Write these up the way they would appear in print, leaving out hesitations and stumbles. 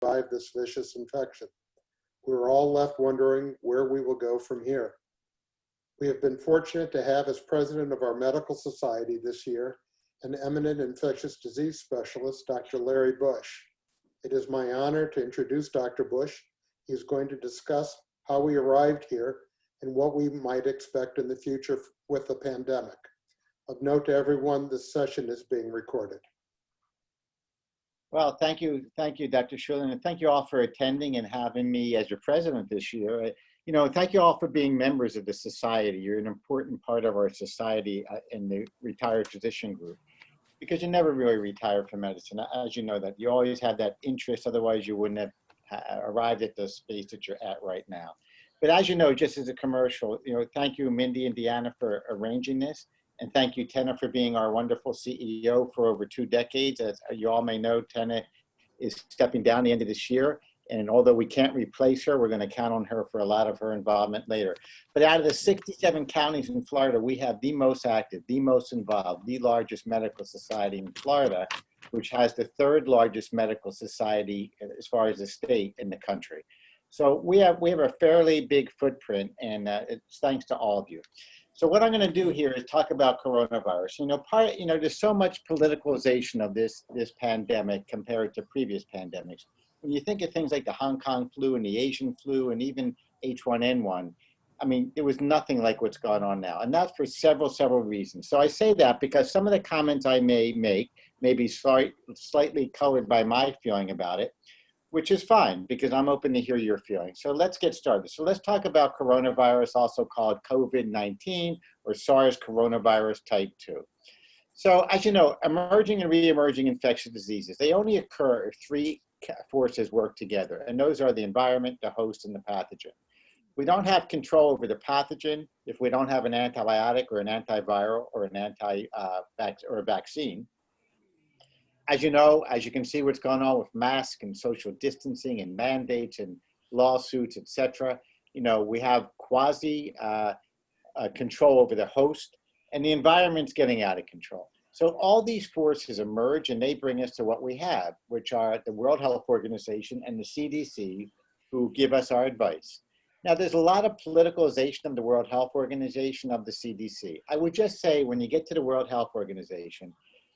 survive this vicious infection. We're all left wondering where we will go from here. We have been fortunate to have as president of our medical society this year an eminent infectious disease specialist, Dr. Larry Bush. It is my honor to introduce Dr. Bush. He is going to discuss how we arrived here and what we might expect in the future with the pandemic. Of note to everyone, this session is being recorded. Well, thank you, Dr. Shulin, and thank you all for attending and having me as your president this year. Thank you all for being members of the society. You're an important part of our society in the retired physician group, because you never really retire from medicine. As you know, that you always have that interest, otherwise you wouldn't have arrived at the space that you're at right now. But as you know, just as a commercial, thank you, Mindy and Deanna, for arranging this. And thank you, Tenna, for being our wonderful CEO for over 2 decades. As you all may know, Tenna is stepping down the end of this year. And although we can't replace her, we're going to count on her for a lot of her involvement later. But out of the 67 counties in Florida, we have the most active, the most involved, the largest medical society in Florida, which has the 3rd largest medical society as far as the state in the country. So we have a fairly big footprint, and it's thanks to all of you. So what I'm going to do here is talk about coronavirus. There's so much politicalization of this pandemic compared to previous pandemics. When you think of things like the Hong Kong flu and the Asian flu and even H1N1, I mean, there was nothing like what's going on now. And that's for several reasons. So I say that because some of the comments I may make may be slightly colored by my feeling about it, which is fine because I'm open to hear your feelings. So let's get started. So let's talk about coronavirus, also called COVID-19 or SARS coronavirus type 2. So as you know, emerging and re-emerging infectious diseases, they only occur if 3 forces work together. And those are the environment, the host, and the pathogen. We don't have control over the pathogen if we don't have an antibiotic or an antiviral or an or a vaccine. As you know, as you can see what's going on with masks and social distancing and mandates and lawsuits, etc. We have quasi control over the host, and the environment's getting out of control. So all these forces emerge and they bring us to what we have, which are the World Health Organization and the CDC, who give us our advice. Now, there's a lot of politicalization of the World Health Organization, of the CDC. I would just say, when you get to the World Health Organization,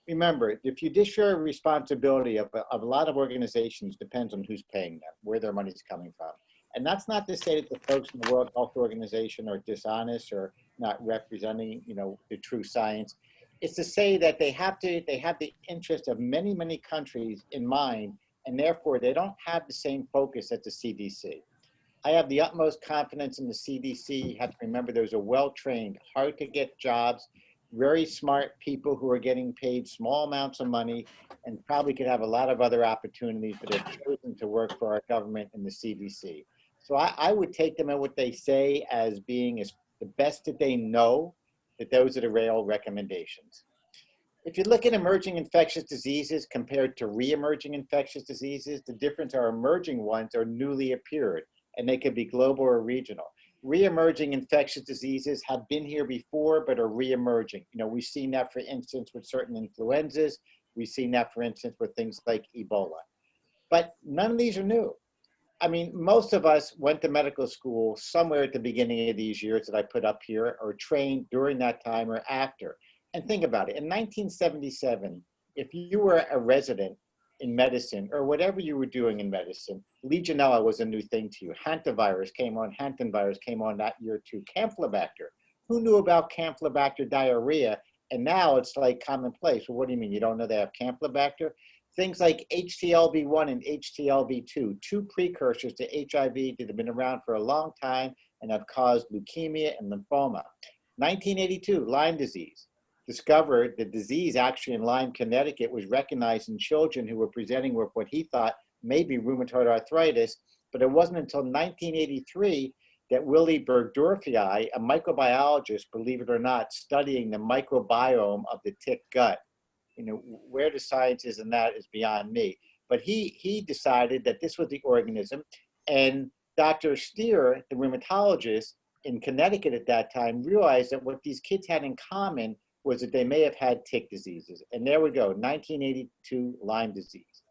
remember, the fiduciary responsibility of a lot of organizations depends on who's paying them, where their money's coming from. And that's not to say that the folks in the World Health Organization are dishonest or not representing, the true science. It's to say that they have the interest of many countries in mind, and therefore they don't have the same focus as the CDC. I have the utmost confidence in the CDC. You have to remember, there's a well-trained, hard-to-get jobs, very smart people who are getting paid small amounts of money and probably could have a lot of other opportunities, but have chosen to work for our government and the CDC. So I would take them at what they say as being as the best that they know, that those are the real recommendations. If you look at emerging infectious diseases compared to re-emerging infectious diseases, the difference are emerging ones are newly appeared, and they could be global or regional. Re-emerging infectious diseases have been here before, but are re-emerging. We've seen that, for instance, with certain influenzas. We've seen that, for instance, with things like Ebola. But none of these are new. I mean, most of us went to medical school somewhere at the beginning of these years that I put up here, or trained during that time or after. And think about it. In 1977, if you were a resident in medicine, or whatever you were doing in medicine, Legionella was a new thing to you. Hantavirus came on that year too. Campylobacter. Who knew about Campylobacter diarrhea? And now it's like commonplace. Well, what do you mean? You don't know they have Campylobacter? Things like HTLV1 and HTLV2, 2 precursors to HIV that have been around for a long time and have caused leukemia and lymphoma. 1982, Lyme disease. Discovered the disease actually in Lyme, Connecticut, was recognized in children who were presenting with what he thought may be rheumatoid arthritis, but it wasn't until 1983 that Willy Bergdorfii, a microbiologist, believe it or not, studying the microbiome of the tick gut. Where the science is in that is beyond me. But he decided that this was the organism, and Dr. Steer, the rheumatologist in Connecticut at that time, realized that what these kids had in common was that they may have had tick diseases. And there we go, 1982, Lyme disease.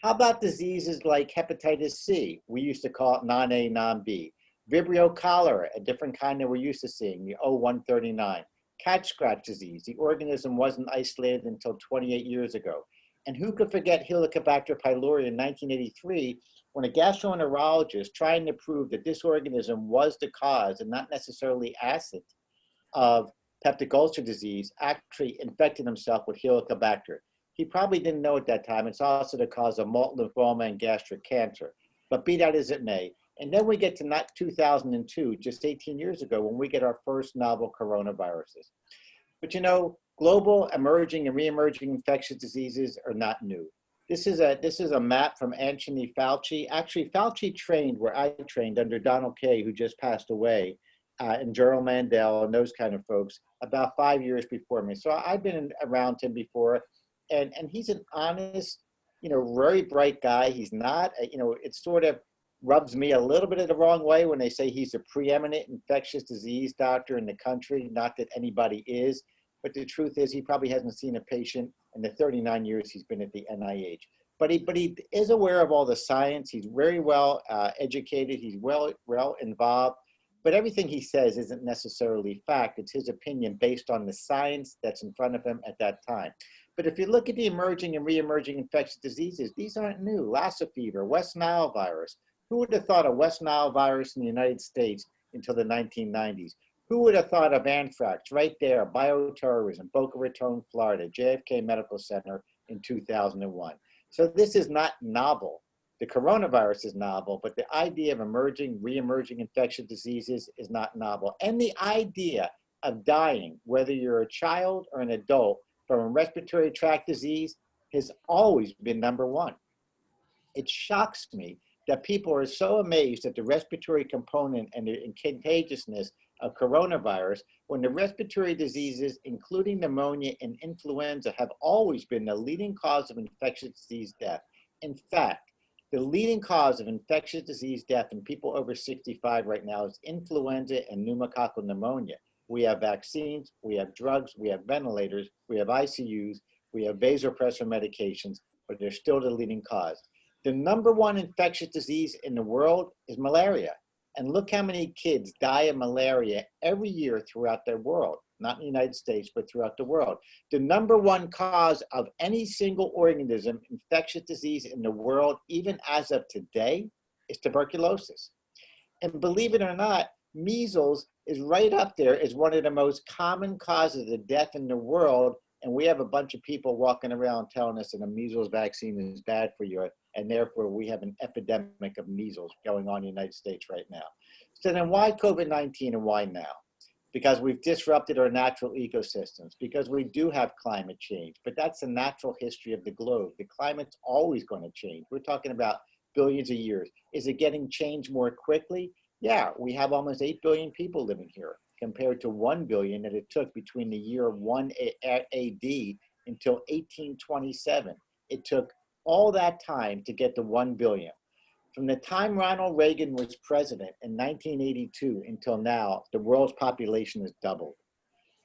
How about diseases like hepatitis C? We used to call it non-A, non-B. Vibrio cholera, a different kind that we're used to seeing, the O139. Cat scratch disease, the organism wasn't isolated until 28 years ago. And who could forget Helicobacter pylori in 1983, when a gastroenterologist trying to prove that this organism was the cause and not necessarily acid of peptic ulcer disease actually infected himself with Helicobacter. He probably didn't know at that time it's also the cause of multiple lymphoma and gastric cancer. But be that as it may, and then we get to not 2002, just 18 years ago, when we get our first novel coronaviruses. But you know, global emerging and re-emerging infectious diseases are not new. This is a map from Anthony Fauci. Actually, Fauci trained where I trained under Donald Kaye, who just passed away, and Gerald Mandel and those kind of folks about 5 years before me. So I've been around him before, and he's an honest, you know, very bright guy. He's not, you know, it sort of rubs me a little bit of the wrong way when they say he's a preeminent infectious disease doctor in the country. Not that anybody is, but the truth is he probably hasn't seen a patient in the 39 years he's been at the NIH. But he is aware of all the science. He's very well educated. He's well involved. But everything he says isn't necessarily fact. It's his opinion based on the science that's in front of him at that time. But if you look at the emerging and re-emerging infectious diseases, these aren't new. Lassa fever, West Nile virus. Who would have thought of West Nile virus in the United States until the 1990s? Who would have thought of anthrax right there, bioterrorism, Boca Raton, Florida, JFK Medical Center in 2001. So this is not novel. The coronavirus is novel, but the idea of emerging, re-emerging infectious diseases is not novel. And the idea of dying, whether you're a child or an adult, from a respiratory tract disease has always been number one. It shocks me that people are so amazed at the respiratory component and the contagiousness of coronavirus when the respiratory diseases, including pneumonia and influenza, have always been the leading cause of infectious disease death. In fact, the leading cause of infectious disease death in people over 65 right now is influenza and pneumococcal pneumonia. We have vaccines, we have drugs, we have ventilators, we have ICUs, we have vasopressor medications, but they're still the leading cause. The number one infectious disease in the world is malaria. And look how many kids die of malaria every year throughout the world, not in the United States, but throughout the world. The number one cause of any single organism, infectious disease in the world, even as of today, is tuberculosis. And believe it or not, measles is right up there as one of the most common causes of death in the world. And we have a bunch of people walking around telling us that a measles vaccine is bad for you. And therefore, we have an epidemic of measles going on in the United States right now. So then why COVID-19 and why now? Because we've disrupted our natural ecosystems, because we do have climate change, but that's the natural history of the globe. The climate's always going to change. We're talking about billions of years. Is it getting changed more quickly? Yeah, we have almost 8 billion people living here compared to 1 billion that it took between the year 1 AD until 1827. It took all that time to get to 1 billion. From the time Ronald Reagan was president in 1982 until now, the world's population has doubled.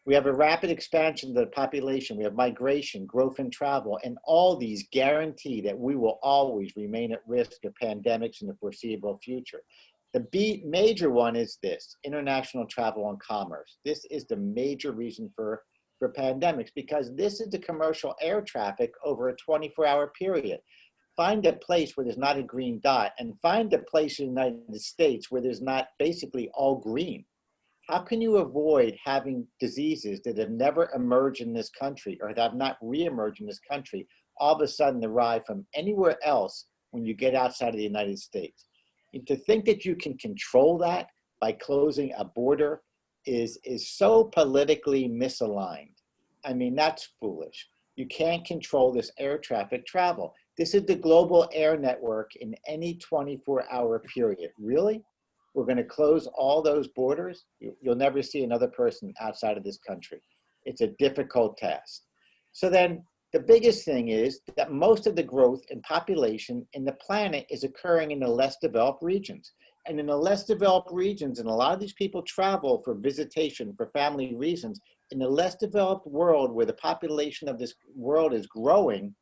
We have a rapid expansion of the population. We have migration, growth and travel, and all these guarantee that we will always remain at risk of pandemics in the foreseeable future. The major one is this: international travel and commerce. This is the major reason for pandemics, because this is the commercial air traffic over a 24-hour period. Find a place where there's not a green dot, and find a place in the United States where there's not basically all green. How can you avoid having diseases that have never emerged in this country or that have not re-emerged in this country all of a sudden arrive from anywhere else when you get outside of the United States? And to think that you can control that by closing a border is so politically misaligned. I mean, that's foolish. You can't control this air traffic travel. This is the global air network in any 24-hour period. Really? We're going to close all those borders? You'll never see another person outside of this country. It's a difficult task. So then the biggest thing is that most of the growth in population in the planet is occurring in the less developed regions. And in the less developed regions, and a lot of these people travel for visitation, for family reasons, in the less developed world where the population of this world is growing,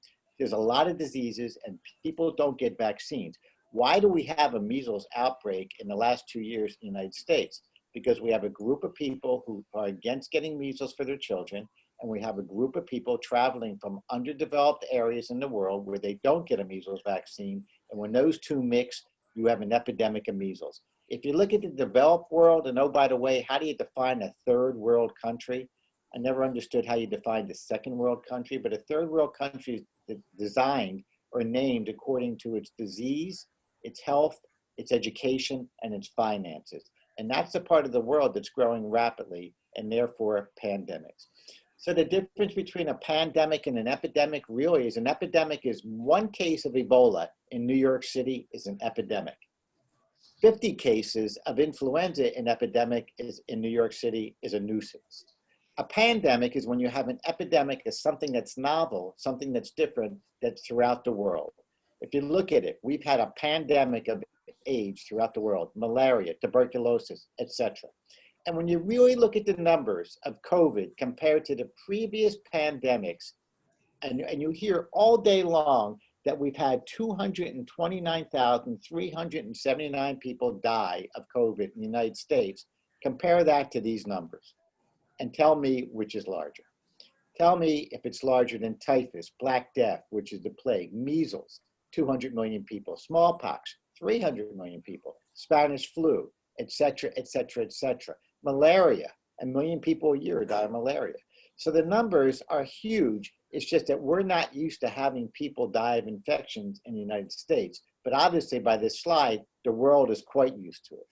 there's a lot of diseases and people don't get vaccines. Why do we have a measles outbreak in the last 2 years in the United States? Because we have a group of people who are against getting measles for their children, and we have a group of people traveling from underdeveloped areas in the world where they don't get a measles vaccine. And when those two mix, you have an epidemic of measles. If you look at the developed world, and oh, by the way, how do you define a third world country? I never understood how you defined a second world country, but a third world country is designed or named according to its disease, its health, its education, and its finances. And that's the part of the world that's growing rapidly, and therefore pandemics. So the difference between a pandemic and an epidemic really is an epidemic is one case of Ebola in New York City is an epidemic. 50 cases of influenza in epidemic is in New York City is a nuisance. A pandemic is when you have an epidemic is something that's novel, something that's different, that's throughout the world. If you look at it, we've had a pandemic of AIDS throughout the world, malaria, tuberculosis, etc. And when you really look at the numbers of COVID compared to the previous pandemics, and you hear all day long that we've had 229,379 people die of COVID in the United States, compare that to these numbers and tell me which is larger. Tell me if it's larger than typhus, Black Death, which is the plague, measles, 200 million people, smallpox, 300 million people, Spanish flu, etc., etc., etc. Malaria, 1 million people a year die of malaria. So the numbers are huge. It's just that we're not used to having people die of infections in the United States. But obviously by this slide, the world is quite used to it.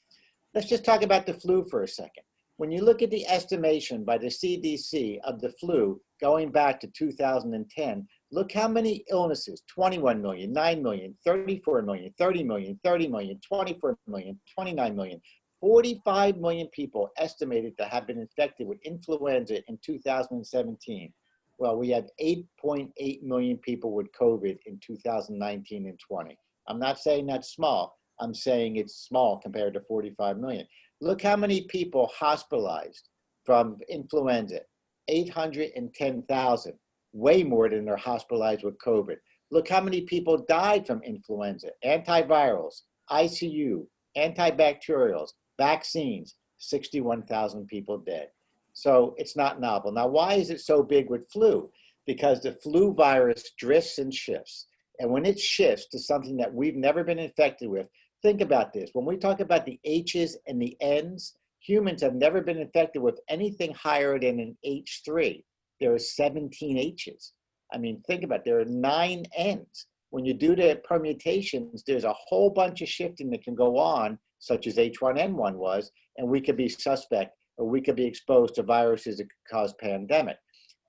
Let's just talk about the flu for a second. When you look at the estimation by the CDC of the flu going back to 2010, look how many illnesses, 21 million, 9 million, 34 million, 30 million, 30 million, 24 million, 29 million, 45 million people estimated to have been infected with influenza in 2017. Well, we had 8.8 million people with COVID in 2019 and 20. I'm not saying that's small. I'm saying it's small compared to 45 million. Look how many people hospitalized from influenza, 810,000, way more than are hospitalized with COVID. Look how many people died from influenza, antivirals, ICU, antibacterials, vaccines, 61,000 people dead. So it's not novel. Now, why is it so big with flu? Because the flu virus drifts and shifts. And when it shifts to something that we've never been infected with, think about this. When we talk about the H's and the N's, humans have never been infected with anything higher than an H3. There are 17 H's. I mean, think about it. There are 9 N's. When you do the permutations, there's a whole bunch of shifting that can go on, such as H1N1 was, and we could be suspect or we could be exposed to viruses that could cause pandemic.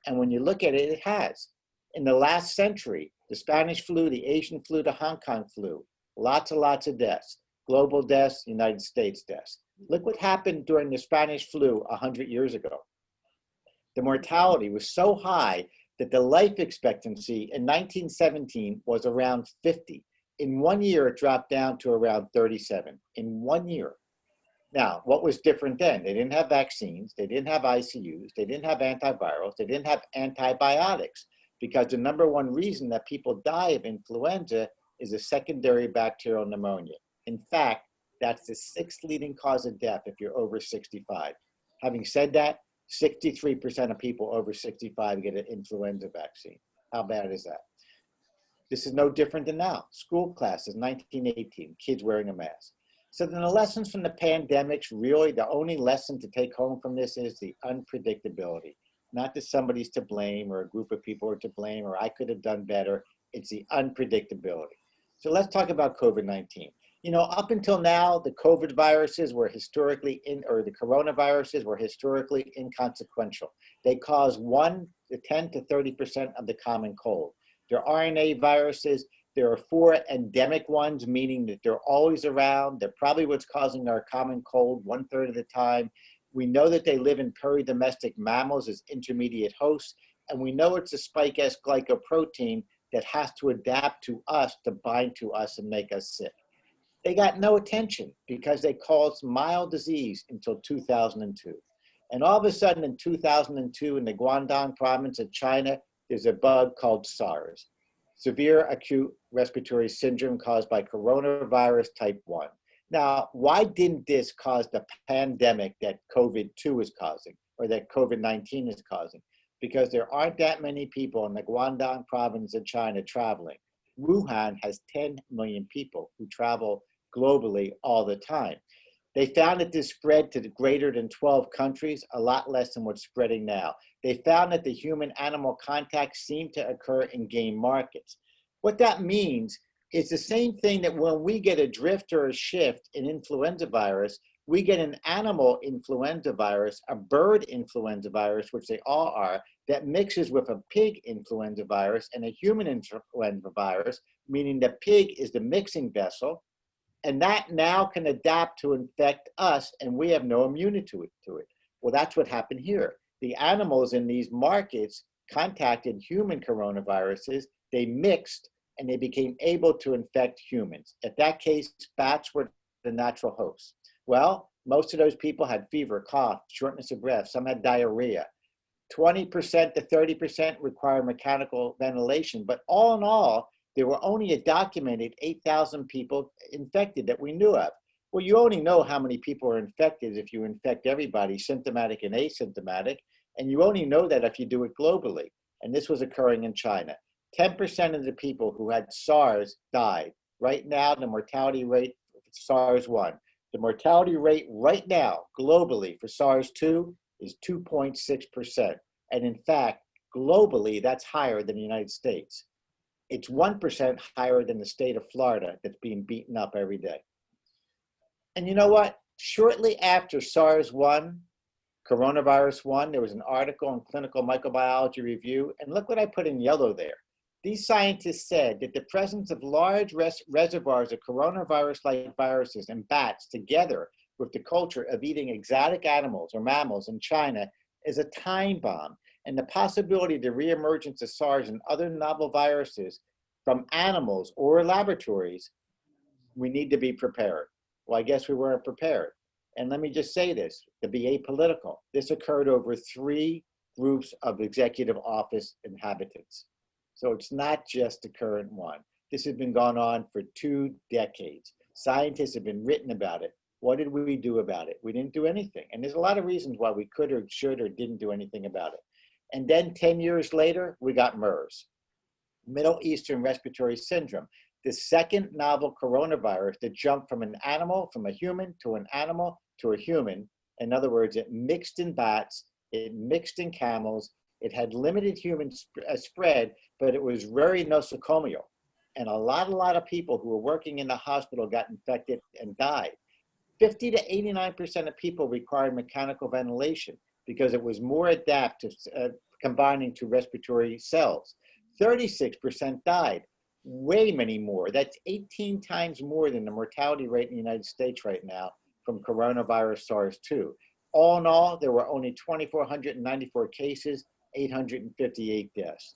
And when you look at it, it has. In the last century, the Spanish flu, the Asian flu, the Hong Kong flu, lots and lots of deaths. Global deaths, United States deaths. Look what happened during the Spanish flu 100 years ago. The mortality was so high that the life expectancy in 1917 was around 50. In 1 year, it dropped down to around 37, in 1 year. Now, what was different then? They didn't have vaccines, they didn't have ICUs, they didn't have antivirals, they didn't have antibiotics, because the #1 reason that people die of influenza is a secondary bacterial pneumonia. In fact, that's the 6th leading cause of death if you're over 65. Having said that, 63% of people over 65 get an influenza vaccine. How bad is that? This is no different than now. School classes, 1918, kids wearing a mask. So then the lessons from the pandemics, really the only lesson to take home from this is the unpredictability. Not that somebody's to blame or a group of people are to blame or I could have done better. It's the unpredictability. So let's talk about COVID-19. You know, up until now, the COVID viruses were historically or the coronaviruses were historically inconsequential. They cause 10 to 30% of the common cold. They're RNA viruses. There are 4 endemic ones, meaning that they're always around. They're probably what's causing our common cold 1/3 of the time. We know that they live in peridomestic mammals as intermediate hosts, and we know it's a spike S glycoprotein that has to adapt to us to bind to us and make us sick. They got no attention because they caused mild disease until 2002. And all of a sudden in 2002 in the Guangdong province of China, there's a bug called SARS. severe acute respiratory syndrome caused by coronavirus type 1. Now, why didn't this cause the pandemic that COVID-2 is causing, or that COVID-19 is causing? Because there aren't that many people in the Guangdong province of China traveling. Wuhan has 10 million people who travel globally all the time. They found that this spread to greater than 12 countries, a lot less than what's spreading now. They found that the human-animal contact seemed to occur in game markets. What that means is the same thing that when we get a drift or a shift in influenza virus, we get an animal influenza virus, a bird influenza virus, which they all are, that mixes with a pig influenza virus and a human influenza virus, meaning the pig is the mixing vessel, and that now can adapt to infect us, and we have no immunity to it. Well, that's what happened here. The animals in these markets contacted human coronaviruses, they mixed, and they became able to infect humans. In that case, bats were the natural hosts. Well, most of those people had fever, cough, shortness of breath, some had diarrhea. 20% to 30% required mechanical ventilation, but all in all, there were only a documented 8,000 people infected that we knew of. Well, you only know how many people are infected if you infect everybody, symptomatic and asymptomatic, and you only know that if you do it globally. And this was occurring in China. 10% of the people who had SARS died. Right now, the mortality rate for SARS-1, the mortality rate right now globally for SARS-2 is 2.6%. And in fact, globally, that's higher than the United States. It's 1% higher than the state of Florida that's being beaten up every day. And you know what? Shortly after SARS-1, coronavirus 1, there was an article in Clinical Microbiology Review, and look what I put in yellow there. These scientists said that the presence of large reservoirs of coronavirus-like viruses in bats together with the culture of eating exotic animals or mammals in China is a time bomb, and the possibility of the reemergence of SARS and other novel viruses from animals or laboratories, we need to be prepared. Well, I guess we weren't prepared. And let me just say this, to be apolitical, this occurred over 3 groups of executive office inhabitants. So it's not just the current one. This has been going on for 2 decades. Scientists have been written about it. What did we do about it? We didn't do anything. And there's a lot of reasons why we could or should or didn't do anything about it. And then 10 years later, we got MERS, Middle Eastern Respiratory Syndrome, the second novel coronavirus that jumped from an animal, from a human to an animal to a human. In other words, it mixed in bats, it mixed in camels, it had limited human spread, but it was very nosocomial. And a lot of people who were working in the hospital got infected and died. 50 to 89% of people required mechanical ventilation because it was more adaptive, combining to respiratory cells. 36% died, way many more. That's 18 times more than the mortality rate in the United States right now from coronavirus SARS-2. All in all, there were only 2,494 cases, 858 deaths.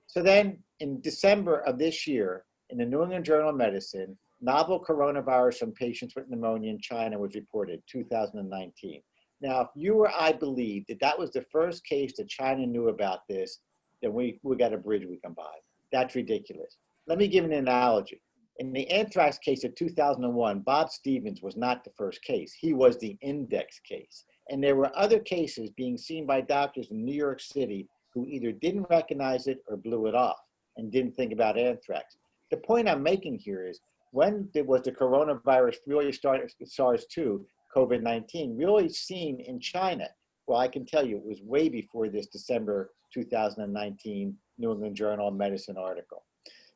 So then in December of this year, in the New England Journal of Medicine, novel coronavirus from patients with pneumonia in China was reported, 2019. Now, if you or I believe that that was the first case that China knew about this, then we got a bridge we can buy. That's ridiculous. Let me give an analogy. In the anthrax case of 2001, Bob Stevens was not the first case. He was the index case. And there were other cases being seen by doctors in New York City who either didn't recognize it or blew it off and didn't think about anthrax. The point I'm making here is, when was the coronavirus really started, SARS-2, COVID-19, really seen in China? Well, I can tell you it was way before this December 2019 New England Journal of Medicine article.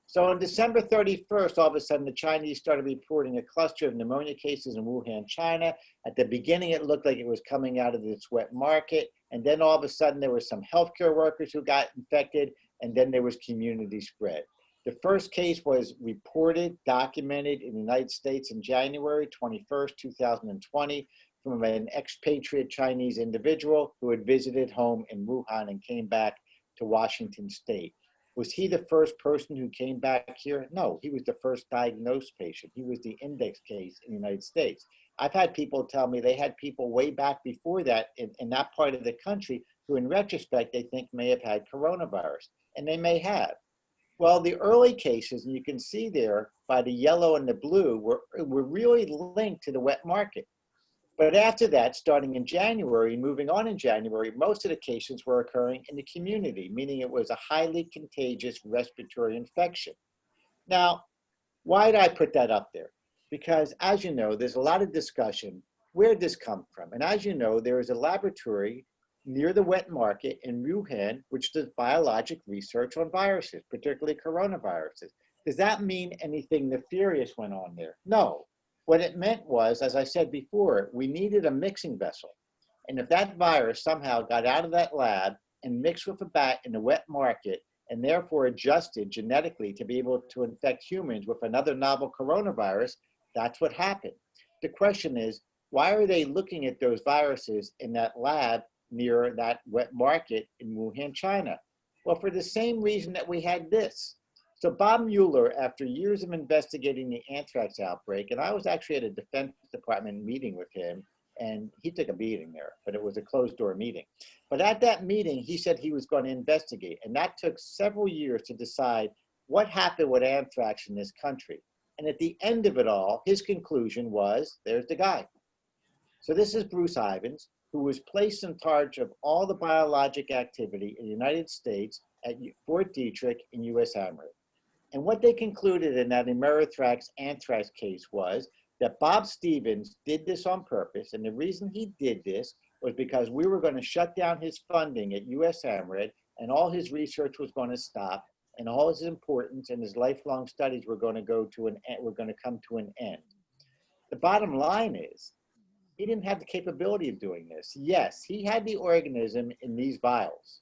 So on December 31st, all of a sudden, the Chinese started reporting a cluster of pneumonia cases in Wuhan, China. At the beginning, it looked like it was coming out of this wet market. And then all of a sudden, there were some healthcare workers who got infected, and then there was community spread. The first case was reported, documented in the United States in January 21st, 2020, from an expatriate Chinese individual who had visited home in Wuhan and came back to Washington State. Was he the first person who came back here? No, he was the first diagnosed patient. He was the index case in the United States. I've had people tell me they had people way back before that in that part of the country who in retrospect they think may have had coronavirus, and they may have. Well, the early cases, and you can see there by the yellow and the blue, were really linked to the wet market. But after that, starting in January, moving on in January, most of the cases were occurring in the community, meaning it was a highly contagious respiratory infection. Now, why did I put that up there? Because as you know, there's a lot of discussion, where did this come from? And as you know, there is a laboratory near the wet market in Wuhan, which does biologic research on viruses, particularly coronaviruses. Does that mean anything nefarious went on there? No. What it meant was, as I said before, we needed a mixing vessel. And if that virus somehow got out of that lab and mixed with a bat in the wet market, and therefore adjusted genetically to be able to infect humans with another novel coronavirus, that's what happened. The question is, why are they looking at those viruses in that lab near that wet market in Wuhan, China? Well, for the same reason that we had this. So Bob Mueller, after years of investigating the anthrax outbreak, and I was actually at a Defense Department meeting with him, and he took a beating there, but it was a closed-door meeting. But at that meeting, he said he was going to investigate, and that took several years to decide what happened with anthrax in this country. And at the end of it all, his conclusion was, there's the guy. So this is Bruce Ivins, who was placed in charge of all the biologic activity in the United States at Fort Detrick in U.S. Armory. And what they concluded in that Amerithrax anthrax case was that Bob Stevens did this on purpose. And the reason he did this was because we were going to shut down his funding at U.S. Armory, and all his research was going to stop, and all his importance and his lifelong studies were going to come to an end. The bottom line is, he didn't have the capability of doing this. Yes, he had the organism in these vials,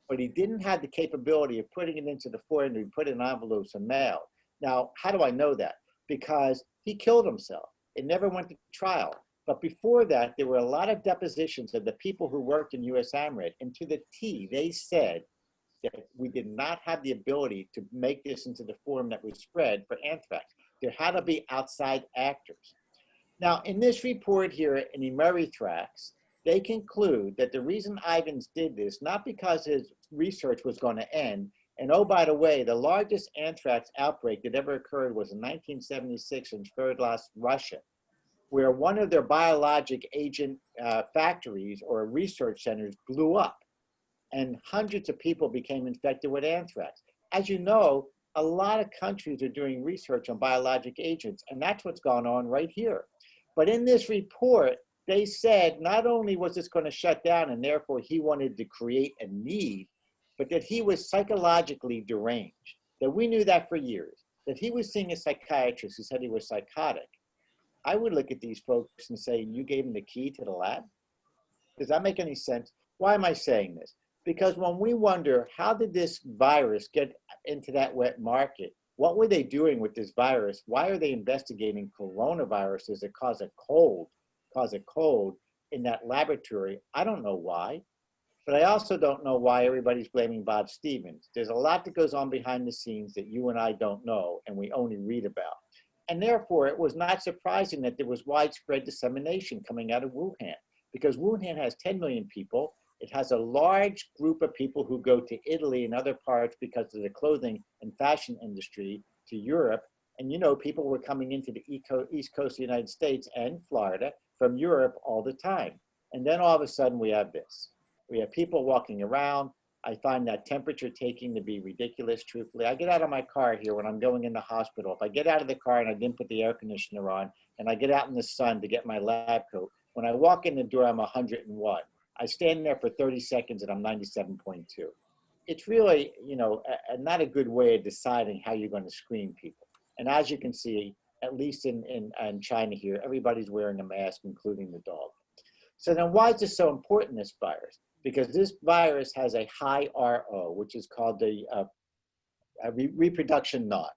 but he didn't have the capability of putting it into the foreign and put it in envelopes and mail. Now, how do I know that? Because he killed himself. It never went to trial. But before that, there were a lot of depositions of the people who worked in U.S. Amrit, and to the T, they said that we did not have the ability to make this into the form that was spread for anthrax. There had to be outside actors. Now, in this report here in Amerithrax, they conclude that the reason Ivins did this, not because his research was going to end, and oh, by the way, the largest anthrax outbreak that ever occurred was in 1976 in Sverdlovsk, Russia, where one of their biologic agent factories or research centers blew up, and hundreds of people became infected with anthrax. As you know, a lot of countries are doing research on biologic agents, and that's what's gone on right here. But in this report, they said not only was this going to shut down and therefore he wanted to create a need, but that he was psychologically deranged, that we knew that for years, that he was seeing a psychiatrist who said he was psychotic. I would look at these folks and say, you gave him the key to the lab? Does that make any sense? Why am I saying this? Because when we wonder, how did this virus get into that wet market? What were they doing with this virus? Why are they investigating coronaviruses that cause a cold in that laboratory? I don't know why, but I also don't know why everybody's blaming Bob Stevens. There's a lot that goes on behind the scenes that you and I don't know and we only read about. And therefore, it was not surprising that there was widespread dissemination coming out of Wuhan, because Wuhan has 10 million people. It has a large group of people who go to Italy and other parts because of the clothing and fashion industry, to Europe. And you know, people were coming into the East Coast of the United States and Florida from Europe all the time. And then all of a sudden we have this. We have people walking around. I find that temperature taking to be ridiculous, truthfully. I get out of my car here when I'm going in the hospital. If I get out of the car and I didn't put the air conditioner on, and I get out in the sun to get my lab coat, when I walk in the door, I'm 101. I stand there for 30 seconds and I'm 97.2. It's really, you know, not a good way of deciding how you're going to screen people. And as you can see, at least in China here, everybody's wearing a mask, including the dog. So then why is this so important, this virus? Because this virus has a high RO, which is called the reproduction knot.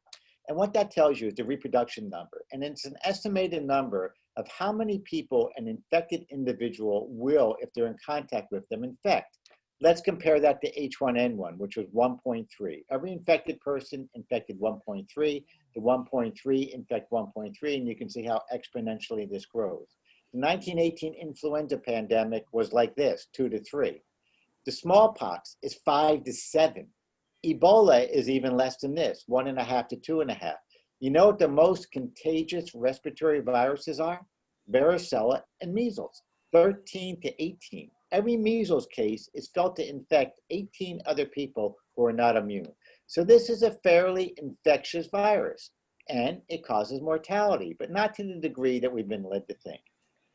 And what that tells you is the reproduction number. And it's an estimated number of how many people an infected individual will, if they're in contact with them, infect. Let's compare that to H1N1, which was 1.3. Every infected person infected 1.3. The 1.3 infect 1.3, and you can see how exponentially this grows. The 1918 influenza pandemic was like this, 2 to 3. The smallpox is 5 to 7. Ebola is even less than this, 1.5 to 2.5. You know what the most contagious respiratory viruses are? Varicella and measles, 13 to 18. Every measles case is felt to infect 18 other people who are not immune. So this is a fairly infectious virus, and it causes mortality, but not to the degree that we've been led to think.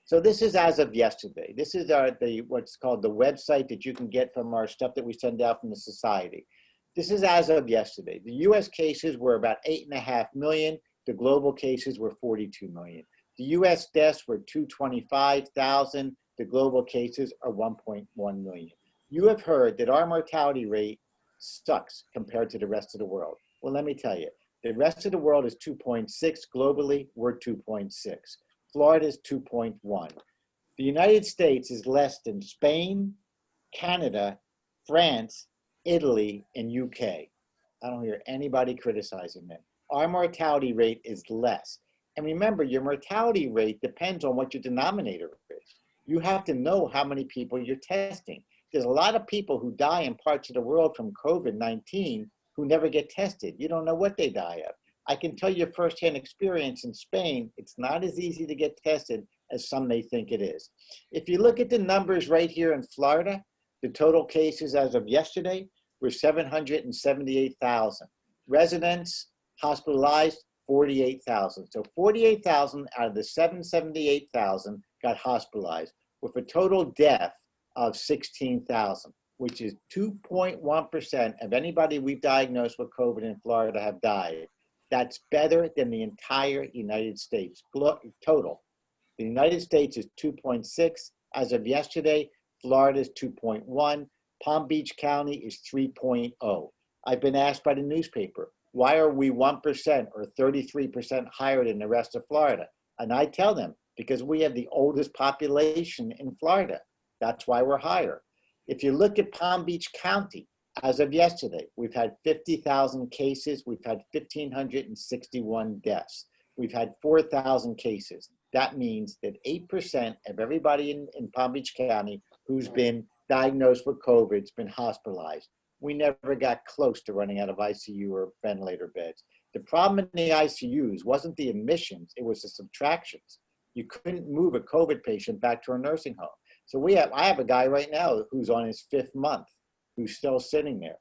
So this is as of yesterday. This is what's called the website that you can get from our stuff that we send out from the society. This is as of yesterday. The US cases were about 8.5 million. The global cases were 42 million. The US deaths were 225,000. The global cases are 1.1 million. You have heard that our mortality rate sucks compared to the rest of the world. Well, let me tell you, the rest of the world is 2.6 globally, we're 2.6. Florida is 2.1. The United States is less than Spain, Canada, France, Italy, and UK. I don't hear anybody criticizing them. Our mortality rate is less. And remember, your mortality rate depends on what your denominator is. You have to know how many people you're testing. There's a lot of people who die in parts of the world from COVID-19 who never get tested. You don't know what they die of. I can tell you firsthand experience in Spain, it's not as easy to get tested as some may think it is. If you look at the numbers right here in Florida, the total cases as of yesterday were 778,000. Residents hospitalized, 48,000. So 48,000 out of the 778,000 got hospitalized with a total death of 16,000, which is 2.1% of anybody we've diagnosed with COVID in Florida have died. That's better than the entire United States total. The United States is 2.6 as of yesterday. Florida is 2.1. Palm Beach County is 3.0. I've been asked by the newspaper, why are we 1% or 33% higher than the rest of Florida? And I tell them, because we have the oldest population in Florida. That's why we're higher. If you look at Palm Beach County, as of yesterday, we've had 50,000 cases. We've had 1,561 deaths. We've had 4,000 cases. That means that 8% of everybody in Palm Beach County who's been diagnosed with COVID has been hospitalized. We never got close to running out of ICU or ventilator beds. The problem in the ICUs wasn't the admissions, it was the subtractions. You couldn't move a COVID patient back to a nursing home. So I have a guy right now who's on his 5th month, who's still sitting there.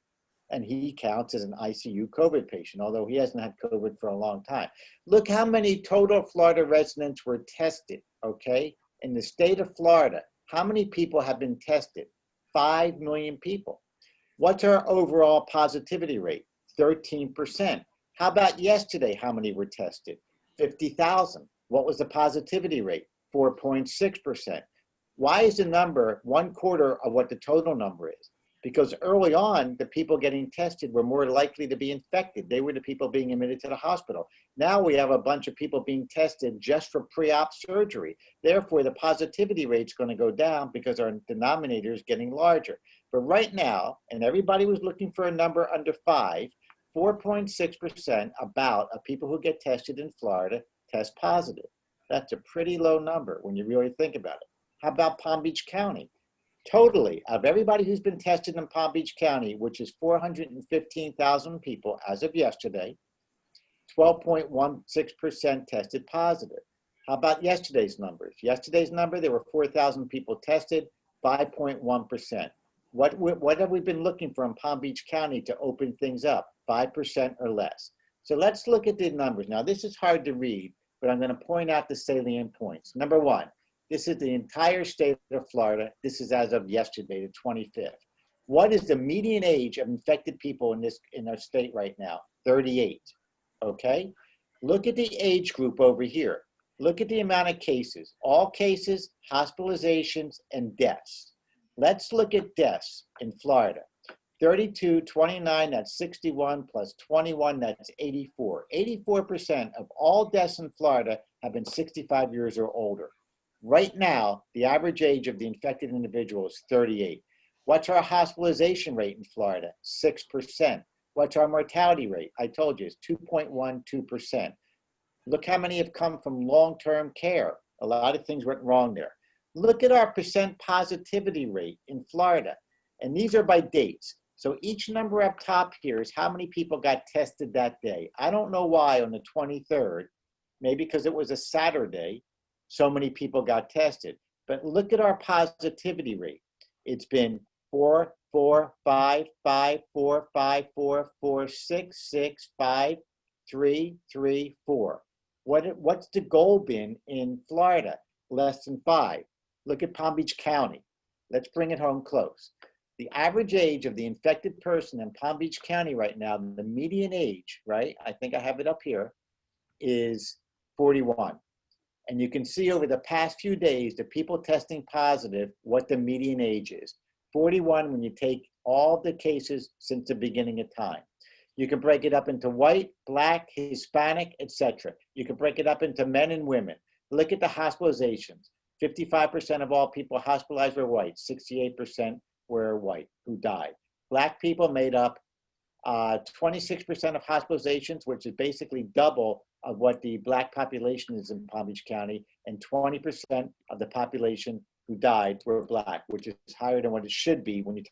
And he counts as an ICU COVID patient, although he hasn't had COVID for a long time. Look how many total Florida residents were tested, okay? In the state of Florida, how many people have been tested? 5 million people. What's our overall positivity rate? 13%. How about yesterday, how many were tested? 50,000. What was the positivity rate? 4.6%. Why is the number 1/4 of what the total number is? Because early on, the people getting tested were more likely to be infected. They were the people being admitted to the hospital. Now we have a bunch of people being tested just for pre-op surgery. Therefore, the positivity rate's going to go down because our denominator is getting larger. But right now, and everybody was looking for a number under 5, 4.6% about of people who get tested in Florida test positive. That's a pretty low number when you really think about it. How about Palm Beach County? Totally, of everybody who's been tested in Palm Beach County, which is 415,000 people as of yesterday, 12.16% tested positive. How about yesterday's numbers? Yesterday's number, there were 4,000 people tested, 5.1%. What have we been looking for in Palm Beach County to open things up? 5% or less. So let's look at the numbers. Now, this is hard to read, but I'm going to point out the salient points. Number one, this is the entire state of Florida. This is as of yesterday, the 25th. What is the median age of infected people in our state right now? 38, okay? Look at the age group over here. Look at the amount of cases. All cases, hospitalizations, and deaths. Let's look at deaths in Florida. 32, 29, that's 61, plus 21, that's 84. 84% of all deaths in Florida have been 65 years or older. Right now, the average age of the infected individual is 38. What's our hospitalization rate in Florida? 6%. What's our mortality rate? I told you, it's 2.12%. Look how many have come from long-term care. A lot of things went wrong there. Look at our percent positivity rate in Florida. And these are by dates. So each number up top here is how many people got tested that day. I don't know why on the 23rd, maybe because it was a Saturday, so many people got tested. But look at our positivity rate. It's been 4, 4, 5, 5, 4, 5, 4, 4, 6, 6, 5, 3, 3, 4. What's the goal been in Florida? Less than 5. Look at Palm Beach County. Let's bring it home close. The average age of the infected person in Palm Beach County right now, the median age, right? I think I have it up here, is 41. And you can see over the past few days, the people testing positive, what the median age is. 41 when you take all the cases since the beginning of time. You can break it up into white, black, Hispanic, etc. You can break it up into men and women. Look at the hospitalizations. 55% of all people hospitalized were white, 68% were white who died. Black people made up 26% of hospitalizations, which is basically double of what the Black population is in Palm Beach County, and 20% of the population who died were Black, which is higher than what it should be when you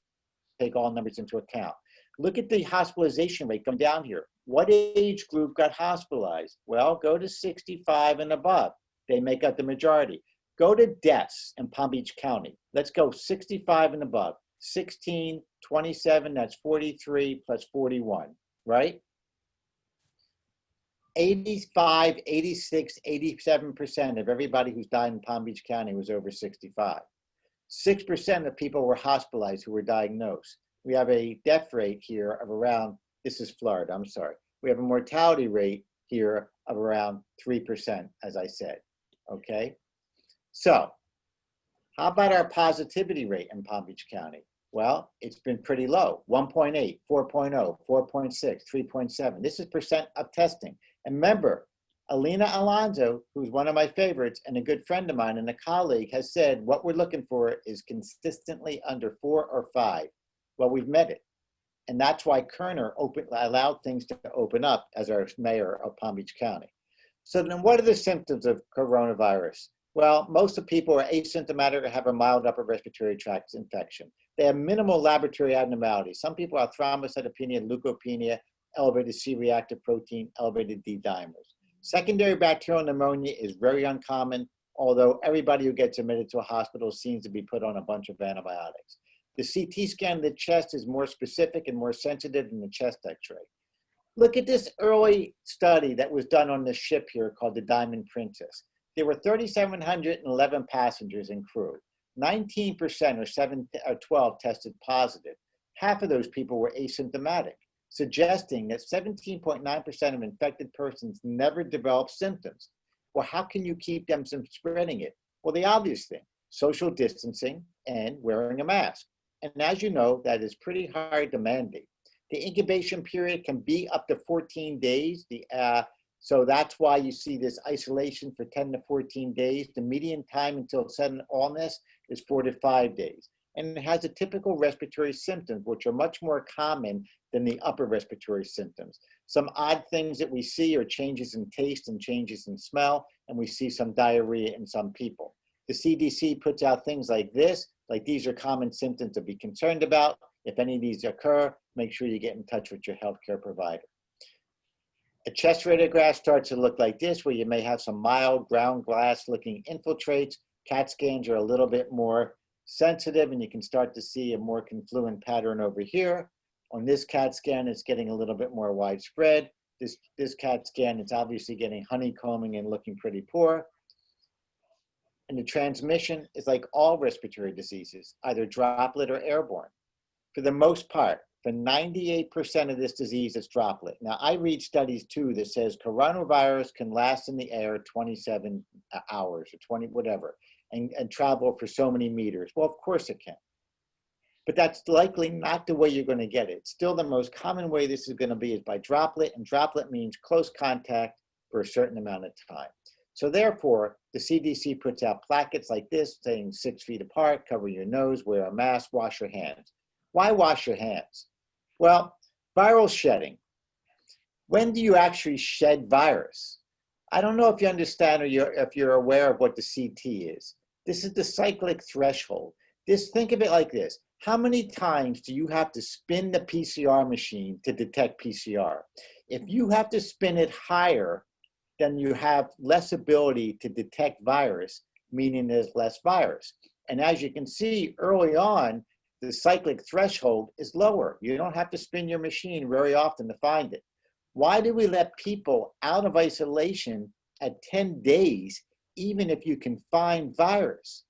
take all numbers into account. Look at the hospitalization rate going down here. What age group got hospitalized? Well, go to 65 and above. They make up the majority. Go to deaths in Palm Beach County. Let's go 65 and above. 16, 27, that's 43 plus 41, right? 85, 86, 87% of everybody who's died in Palm Beach County was over 65. 6% of people were hospitalized who were diagnosed. We have a death rate here of around, this is Florida, I'm sorry. We have a mortality rate here of around 3%, as I said, okay? So, how about our positivity rate in Palm Beach County? Well, it's been pretty low, 1.8, 4.0, 4.6, 3.7. This is percent of testing. And remember, Alina Alonso, who's one of my favorites and a good friend of mine and a colleague, has said what we're looking for is consistently under 4 or 5. Well, we've met it. And that's why Kerner allowed things to open up as our mayor of Palm Beach County. So then what are the symptoms of coronavirus? Well, most of people are asymptomatic or have a mild upper respiratory tract infection. They have minimal laboratory abnormalities. Some people have thrombocytopenia, leukopenia, elevated C-reactive protein, elevated D-dimers. Secondary bacterial pneumonia is very uncommon, although everybody who gets admitted to a hospital seems to be put on a bunch of antibiotics. The CT scan of the chest is more specific and more sensitive than the chest x-ray. Look at this early study that was done on the ship here called the Diamond Princess. There were 3,711 passengers and crew. 19% or 12 tested positive. Half of those people were asymptomatic, suggesting that 17.9% of infected persons never developed symptoms. Well, how can you keep them from spreading it? Well, the obvious thing, social distancing and wearing a mask. And as you know, that is pretty hard to mandate. The incubation period can be up to 14 days. So that's why you see this isolation for 10 to 14 days. The median time until sudden illness is 4 to 5 days. And it has the typical respiratory symptoms, which are much more common than the upper respiratory symptoms. Some odd things that we see are changes in taste and changes in smell, and we see some diarrhea in some people. The CDC puts out things like this, like these are common symptoms to be concerned about. If any of these occur, make sure you get in touch with your healthcare provider. A chest radiograph starts to look like this, where you may have some mild ground glass looking infiltrates. CAT scans are a little bit more sensitive, and you can start to see a more confluent pattern over here. On this CAT scan, it's getting a little bit more widespread. This CAT scan, it's obviously getting honeycombing and looking pretty poor. And the transmission is like all respiratory diseases, either droplet or airborne. For the most part, for 98% of this disease, it's droplet. Now, I read studies too that says coronavirus can last in the air 27 hours or 20, whatever, and travel for so many meters. Well, of course it can. But that's likely not the way you're going to get it. Still, the most common way this is going to be is by droplet, and droplet means close contact for a certain amount of time. So therefore, the CDC puts out plackets like this saying 6 feet apart, cover your nose, wear a mask, wash your hands. Why wash your hands? Well, viral shedding. When do you actually shed virus? I don't know if you understand or if you're aware of what the CT is. This is the cyclic threshold. Think of it like this. How many times do you have to spin the PCR machine to detect PCR? If you have to spin it higher, then you have less ability to detect virus, meaning there's less virus. And as you can see early on, the cyclic threshold is lower. You don't have to spin your machine very often to find it. Why do we let people out of isolation at 10 days, even if you can find virus?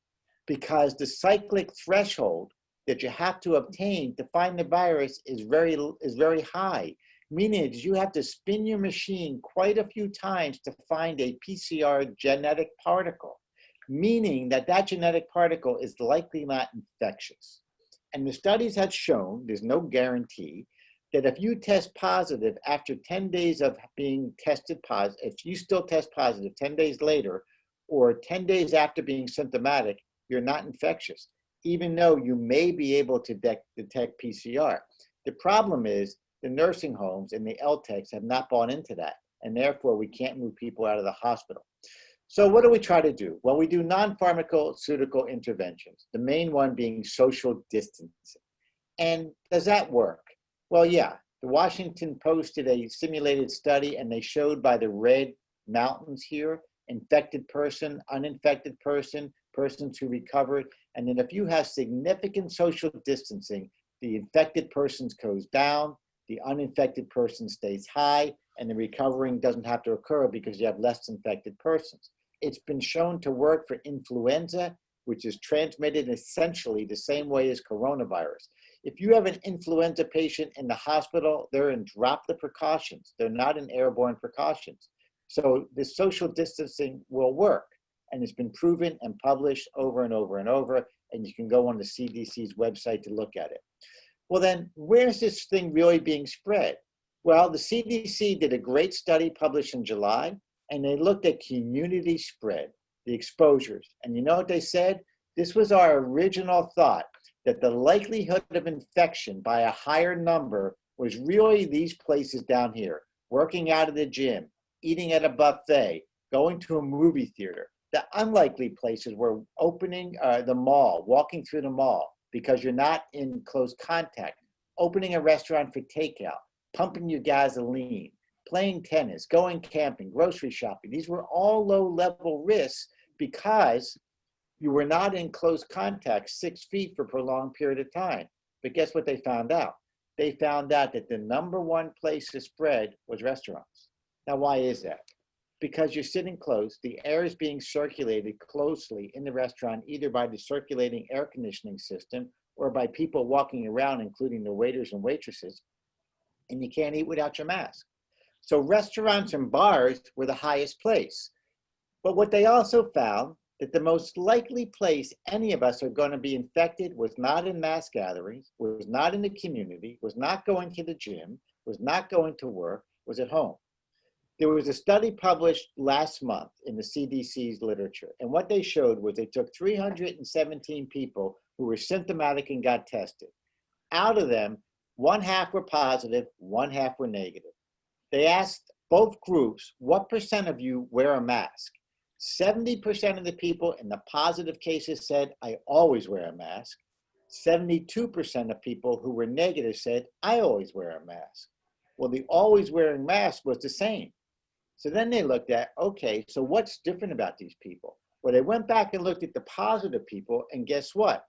Because the cyclic threshold that you have to obtain to find the virus is very high, meaning that you have to spin your machine quite a few times to find a PCR genetic particle, meaning that that genetic particle is likely not infectious. And the studies have shown, there's no guarantee, that if you test positive after 10 days of being tested positive, if you still test positive 10 days later, or 10 days after being symptomatic, you're not infectious, even though you may be able to detect PCR. The problem is the nursing homes and the LTACs have not bought into that, and therefore we can't move people out of the hospital. So what do we try to do? Well, we do non-pharmaceutical interventions, the main one being social distancing. And does that work? Well, yeah. The Washington Post did a simulated study, and they showed by the red mountains here, infected person, uninfected person, persons who recovered. And then if you have significant social distancing, the infected person goes down, the uninfected person stays high, and the recovering doesn't have to occur because you have less infected persons. It's been shown to work for influenza, which is transmitted essentially the same way as coronavirus. If you have an influenza patient in the hospital, they're in droplet precautions. They're not in airborne precautions. So the social distancing will work, and it's been proven and published over and over and over, and you can go on the CDC's website to look at it. Well then, where's this thing really being spread? Well, the CDC did a great study published in July, and they looked at community spread, the exposures. And you know what they said? This was our original thought, that the likelihood of infection by a higher number was really these places down here, working out of the gym, eating at a buffet, going to a movie theater. The unlikely places were opening the mall, walking through the mall because you're not in close contact, opening a restaurant for takeout, pumping your gasoline, playing tennis, going camping, grocery shopping. These were all low-level risks because you were not in close contact 6 feet for a prolonged period of time. But guess what they found out? They found out that the #1 place to spread was restaurants. Now, why is that? Because you're sitting close, the air is being circulated closely in the restaurant, either by the circulating air conditioning system or by people walking around, including the waiters and waitresses, and you can't eat without your mask. So restaurants and bars were the highest place. But what they also found, that the most likely place any of us are going to be infected was not in mass gatherings, was not in the community, was not going to the gym, was not going to work, was at home. There was a study published last month in the CDC's literature, and what they showed was they took 317 people who were symptomatic and got tested. Out of them, 1/2 were positive, 1/2 were negative. They asked both groups, what % of you wear a mask? 70% of the people in the positive cases said, I always wear a mask. 72% of people who were negative said, I always wear a mask. Well, the always wearing mask was the same. So then they looked at, okay, so what's different about these people? Well, they went back and looked at the positive people, and guess what?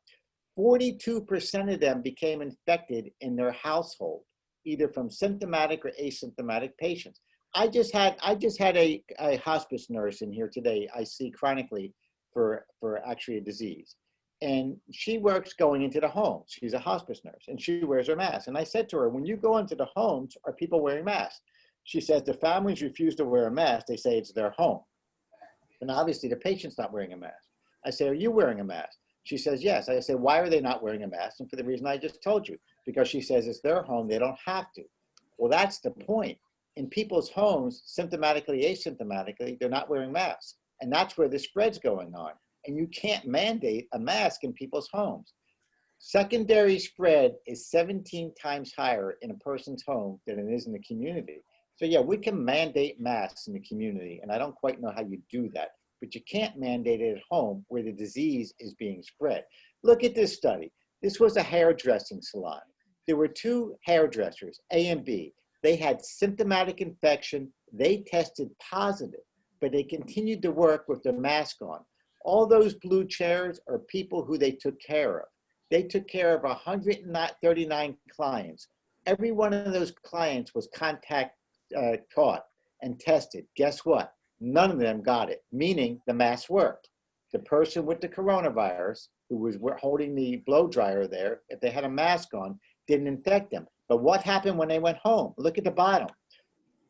42% of them became infected in their household, either from symptomatic or asymptomatic patients. I just had a hospice nurse in here today I see chronically for actually a disease. And she works going into the homes. She's a hospice nurse, and she wears her mask. And I said to her, when you go into the homes, are people wearing masks? She says the families refuse to wear a mask. They say it's their home. And obviously the patient's not wearing a mask. I say, are you wearing a mask? She says, yes. I say, why are they not wearing a mask? And for the reason I just told you, because she says it's their home, they don't have to. Well, that's the point. In people's homes, symptomatically, asymptomatically, they're not wearing masks. And that's where the spread's going on. And you can't mandate a mask in people's homes. Secondary spread is 17 times higher in a person's home than it is in the community. So yeah, we can mandate masks in the community, and I don't quite know how you do that, but you can't mandate it at home where the disease is being spread. Look at this study. This was a hairdressing salon. There were two hairdressers, A and B. They had symptomatic infection. They tested positive, but they continued to work with their mask on. All those blue chairs are people who they took care of. They took care of 139 clients. Every one of those clients was contact taught and tested. Guess what? None of them got it, meaning the mask worked. The person with the coronavirus who was holding the blow dryer there, if they had a mask on, didn't infect them. But what happened when they went home? Look at the bottom.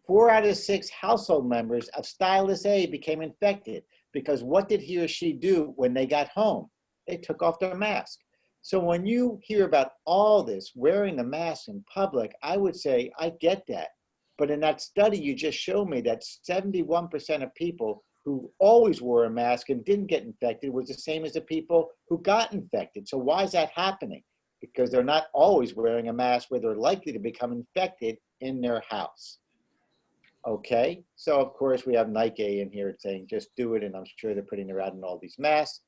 4 out of 6 household members of stylist A became infected because what did he or she do when they got home? They took off their mask. So when you hear about all this, wearing the mask in public, I would say, I get that. But in that study, you just showed me that 71% of people who always wore a mask and didn't get infected was the same as the people who got infected. So why is that happening? Because they're not always wearing a mask where they're likely to become infected in their house. Okay, so of course we have Nike in here saying just do it, and I'm sure they're putting it out in all these masks.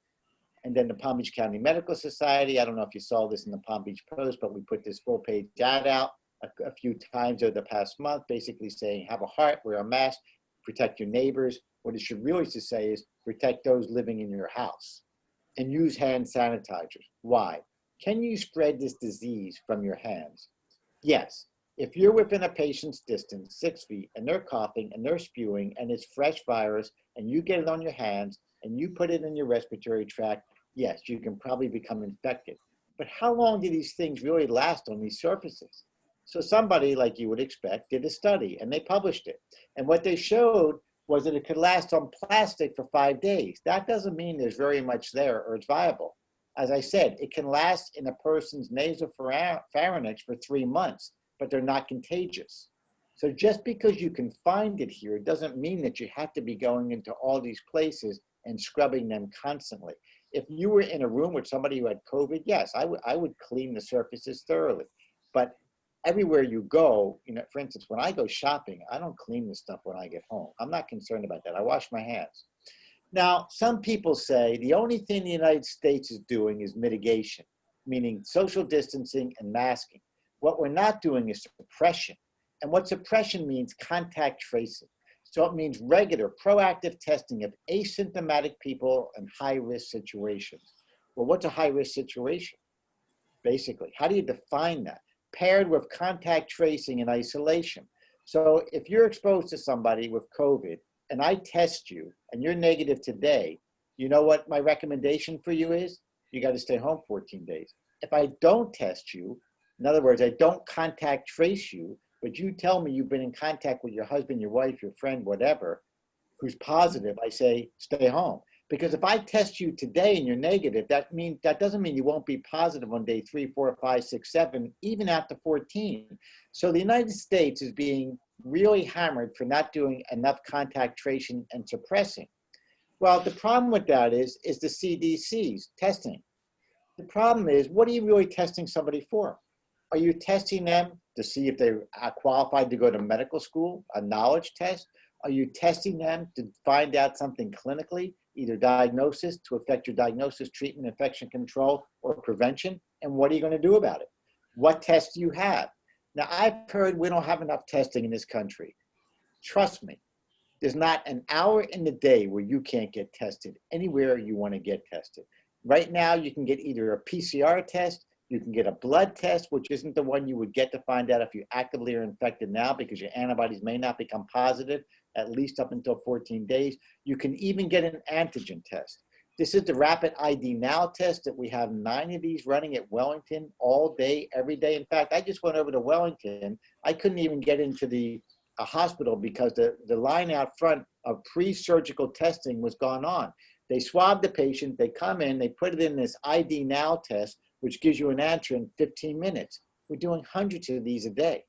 And then the Palm Beach County Medical Society, I don't know if you saw this in the Palm Beach Post, but we put this full-page ad out a few times over the past month, basically saying have a heart, wear a mask, protect your neighbors. What it should really say is protect those living in your house and use hand sanitizers. Why? Can you spread this disease from your hands? Yes. If you're within a patient's distance, 6 feet, and they're coughing and they're spewing and it's fresh virus and you get it on your hands and you put it in your respiratory tract, yes, you can probably become infected. But how long do these things really last on these surfaces? So somebody, like you would expect, did a study and they published it. And what they showed was that it could last on plastic for 5 days. That doesn't mean there's very much there or it's viable. As I said, it can last in a person's nasopharynx for 3 months, but they're not contagious. So just because you can find it here doesn't mean that you have to be going into all these places and scrubbing them constantly. If you were in a room with somebody who had COVID, yes, I would clean the surfaces thoroughly. But everywhere you go, for instance, when I go shopping, I don't clean the stuff when I get home. I'm not concerned about that. I wash my hands. Now, some people say the only thing the United States is doing is mitigation, meaning social distancing and masking. What we're not doing is suppression. And what suppression means, contact tracing. So it means regular, proactive testing of asymptomatic people in high-risk situations. Well, what's a high-risk situation? Basically, how do you define that? Paired with contact tracing and isolation. So if you're exposed to somebody with COVID and I test you and you're negative today, you know what my recommendation for you is? You got to stay home 14 days. If I don't test you, in other words, I don't contact trace you, but you tell me you've been in contact with your husband, your wife, your friend, whatever, who's positive, I say, stay home. Because if I test you today and you're negative, that doesn't mean you won't be positive on day 3, 4, 5, 6, 7, even after 14. So the United States is being really hammered for not doing enough contact tracing and suppressing. Well, the problem with that is the CDC's testing. The problem is, what are you really testing somebody for? Are you testing them to see if they're qualified to go to medical school, a knowledge test? Are you testing them to find out something clinically, either diagnosis to affect your diagnosis, treatment, infection control, or prevention? And what are you going to do about it? What tests do you have? Now, I've heard we don't have enough testing in this country. Trust me, there's not an hour in the day where you can't get tested anywhere you want to get tested. Right now, you can get either a PCR test, you can get a blood test, which isn't the one you would get to find out if you actively are infected now because your antibodies may not become positive, at least up until 14 days. You can even get an antigen test. This is the Rapid ID Now test that we have 9 of these running at Wellington all day, every day. In fact, I just went over to Wellington. I couldn't even get into a hospital because the line out front of pre-surgical testing was gone on. They swab the patient, they come in, they put it in this ID Now test, which gives you an answer in 15 minutes. We're doing hundreds of these a day.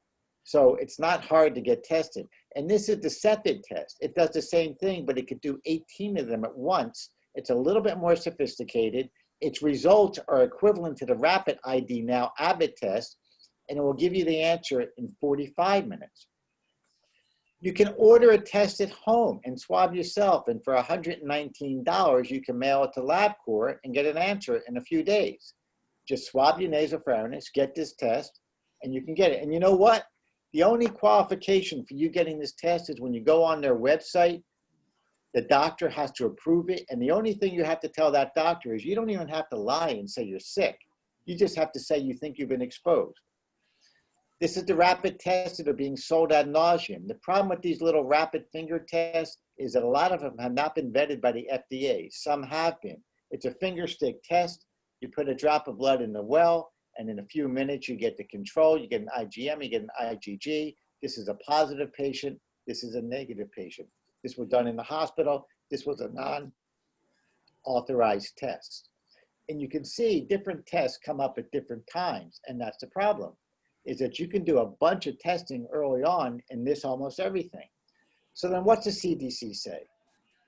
So it's not hard to get tested. And this is the CEPID test. It does the same thing, but it could do 18 of them at once. It's a little bit more sophisticated. Its results are equivalent to the Rapid ID Now Abbott test, and it will give you the answer in 45 minutes. You can order a test at home and swab yourself, and for $119, you can mail it to LabCorp and get an answer in a few days. Just swab your nasopharynx, get this test, and you can get it. And you know what? The only qualification for you getting this test is when you go on their website, the doctor has to approve it. And the only thing you have to tell that doctor is you don't even have to lie and say you're sick. You just have to say you think you've been exposed. This is the rapid tests that are being sold ad nauseum. The problem with these little rapid finger tests is that a lot of them have not been vetted by the FDA. Some have been. It's a finger stick test. You put a drop of blood in the well, and in a few minutes you get the control. You get an IgM, you get an IgG. This is a positive patient. This is a negative patient. This was done in the hospital. This was a non-authorized test. And you can see different tests come up at different times, and that's the problem, is that you can do a bunch of testing early on and miss almost everything. So then what's the CDC say?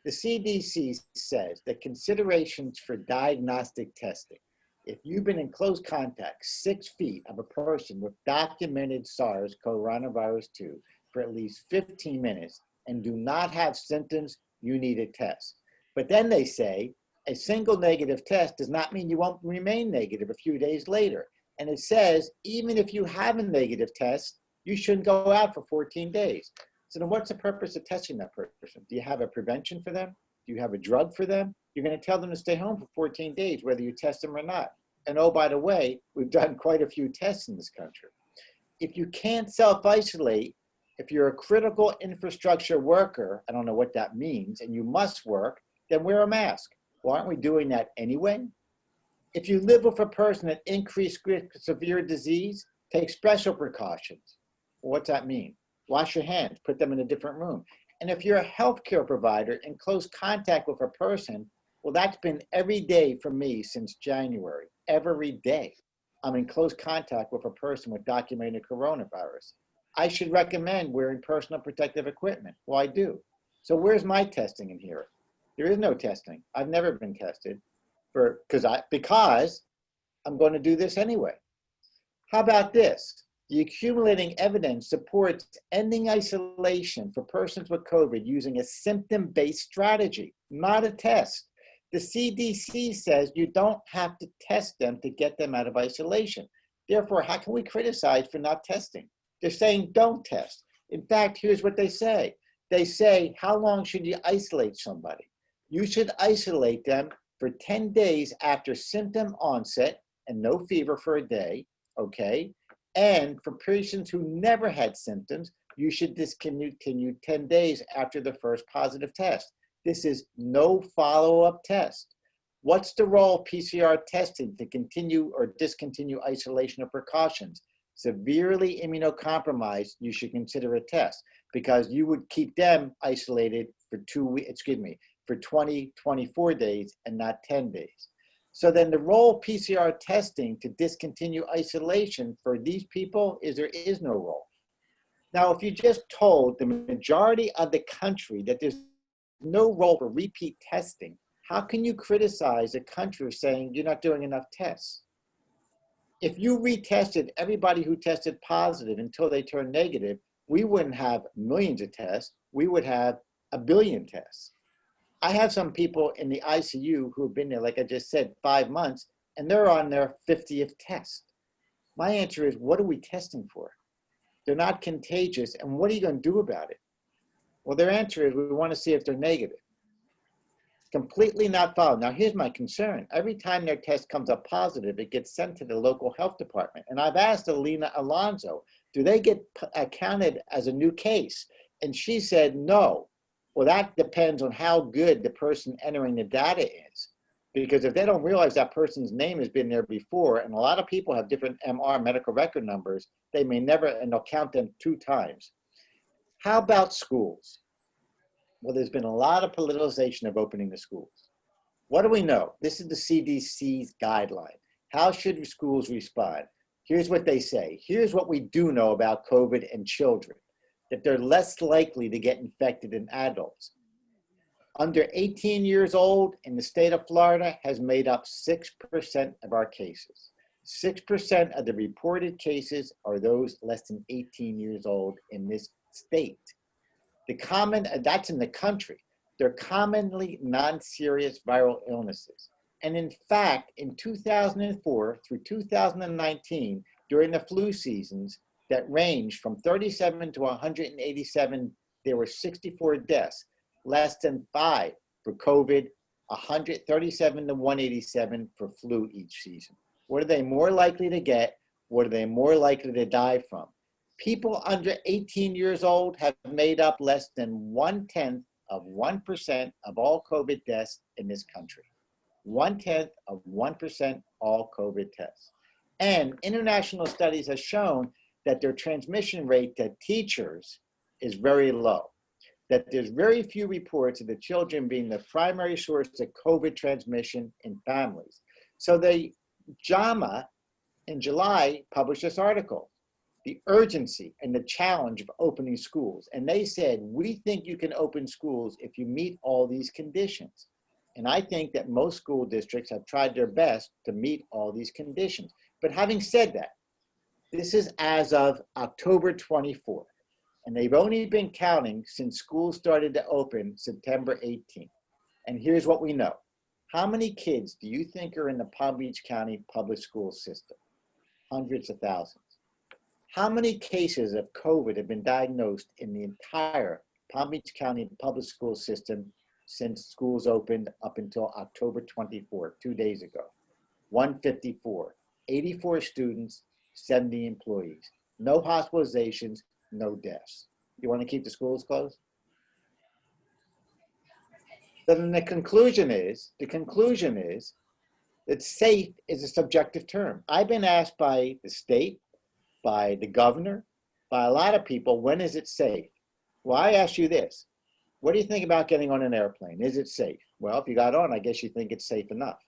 The CDC says that considerations for diagnostic testing, if you've been in close contact 6 feet of a person with documented SARS-CoRonavirus 2 for at least 15 minutes and do not have symptoms, you need a test. But then they say a single negative test does not mean you won't remain negative a few days later. And it says, even if you have a negative test, you shouldn't go out for 14 days. So then what's the purpose of testing that person? Do you have a prevention for them? Do you have a drug for them? You're going to tell them to stay home for 14 days, whether you test them or not. And oh, by the way, we've done quite a few tests in this country. If you can't self-isolate, if you're a critical infrastructure worker, I don't know what that means, and you must work, then wear a mask. Well, aren't we doing that anyway? If you live with a person at increased risk of severe disease, take special precautions. Well, what's that mean? Wash your hands, put them in a different room. And if you're a healthcare provider in close contact with a person, well, that's been every day for me since January. Every day, I'm in close contact with a person with documented coronavirus. I should recommend wearing personal protective equipment. Well, I do. So where's my testing in here? There is no testing. I've never been tested because I'm going to do this anyway. How about this? The accumulating evidence supports ending isolation for persons with COVID using a symptom-based strategy, not a test. The CDC says you don't have to test them to get them out of isolation. Therefore, how can we criticize for not testing? They're saying don't test. In fact, here's what they say. They say, how long should you isolate somebody? You should isolate them for 10 days after symptom onset and no fever for a day, okay? And for patients who never had symptoms, you should discontinue 10 days after the first positive test. This is no follow-up test. What's the role of PCR testing to continue or discontinue isolation of precautions? Severely immunocompromised, you should consider a test because you would keep them isolated for 20, 24 days and not 10 days. So then the role of PCR testing to discontinue isolation for these people is there is no role. Now, if you just told the majority of the country that there's no role for repeat testing, how can you criticize a country saying you're not doing enough tests? If you retested everybody who tested positive until they turned negative, we wouldn't have millions of tests. We would have 1 billion tests. I have some people in the ICU who have been there, like I just said, 5 months, and they're on their 50th test. My answer is, what are we testing for? They're not contagious, and what are you going to do about it? Well, their answer is, we want to see if they're negative. Completely not followed. Now, here's my concern. Every time their test comes up positive, it gets sent to the local health department. And I've asked Alina Alonso, do they get counted as a new case? And she said, no. Well, that depends on how good the person entering the data is. Because if they don't realize that person's name has been there before, and a lot of people have different MR, medical record numbers, they may never, and they'll count them 2 times. How about schools? Well, there's been a lot of politicization of opening the schools. What do we know? This is the CDC's guideline. How should schools respond? Here's what they say. Here's what we do know about COVID and children, that they're less likely to get infected than adults. Under 18 years old in the state of Florida has made up 6% of our cases. 6% of the reported cases are those less than 18 years old in this state. That's in the country. They're commonly non-serious viral illnesses. And in fact, in 2004 through 2019, during the flu seasons that ranged from 37 to 187, there were 64 deaths, less than 5 for COVID, 137 to 187 for flu each season. What are they more likely to get? What are they more likely to die from? People under 18 years old have made up less than 1/10 of 1% of all COVID deaths in this country. 1/10 of 1% all COVID tests. And international studies have shown that their transmission rate to teachers is very low, that there's very few reports of the children being the primary source of COVID transmission in families. So the JAMA in July published this article, The Urgency and the Challenge of Opening Schools. And they said, we think you can open schools if you meet all these conditions. And I think that most school districts have tried their best to meet all these conditions. But having said that, this is as of October 24th. And they've only been counting since schools started to open September 18th. And here's what we know. How many kids do you think are in the Palm Beach County public school system? Hundreds of thousands. How many cases of COVID have been diagnosed in the entire Palm Beach County public school system since schools opened up until October 24th, 2 days ago? 154, 84 students, 70 employees. No hospitalizations, no deaths. You want to keep the schools closed? Then the conclusion is that safe is a subjective term. I've been asked by the state, by the governor, by a lot of people, when is it safe? Well, I ask you this. What do you think about getting on an airplane? Is it safe? Well, if you got on, I guess you think it's safe enough.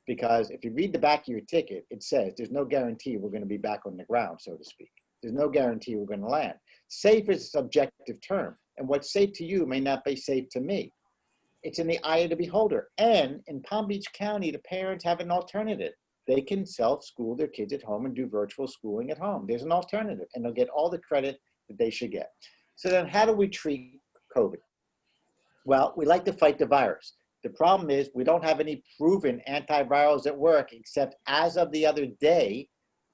Because if you read the back of your ticket, it says there's no guarantee we're going to be back on the ground, so to speak. There's no guarantee we're going to land. Safe is a subjective term. And what's safe to you may not be safe to me. It's in the eye of the beholder. And in Palm Beach County, the parents have an alternative. They can self-school their kids at home and do virtual schooling at home. There's an alternative, and they'll get all the credit that they should get. So then how do we treat COVID? Well, we like to fight the virus. The problem is we don't have any proven antivirals that work, except as of the other day,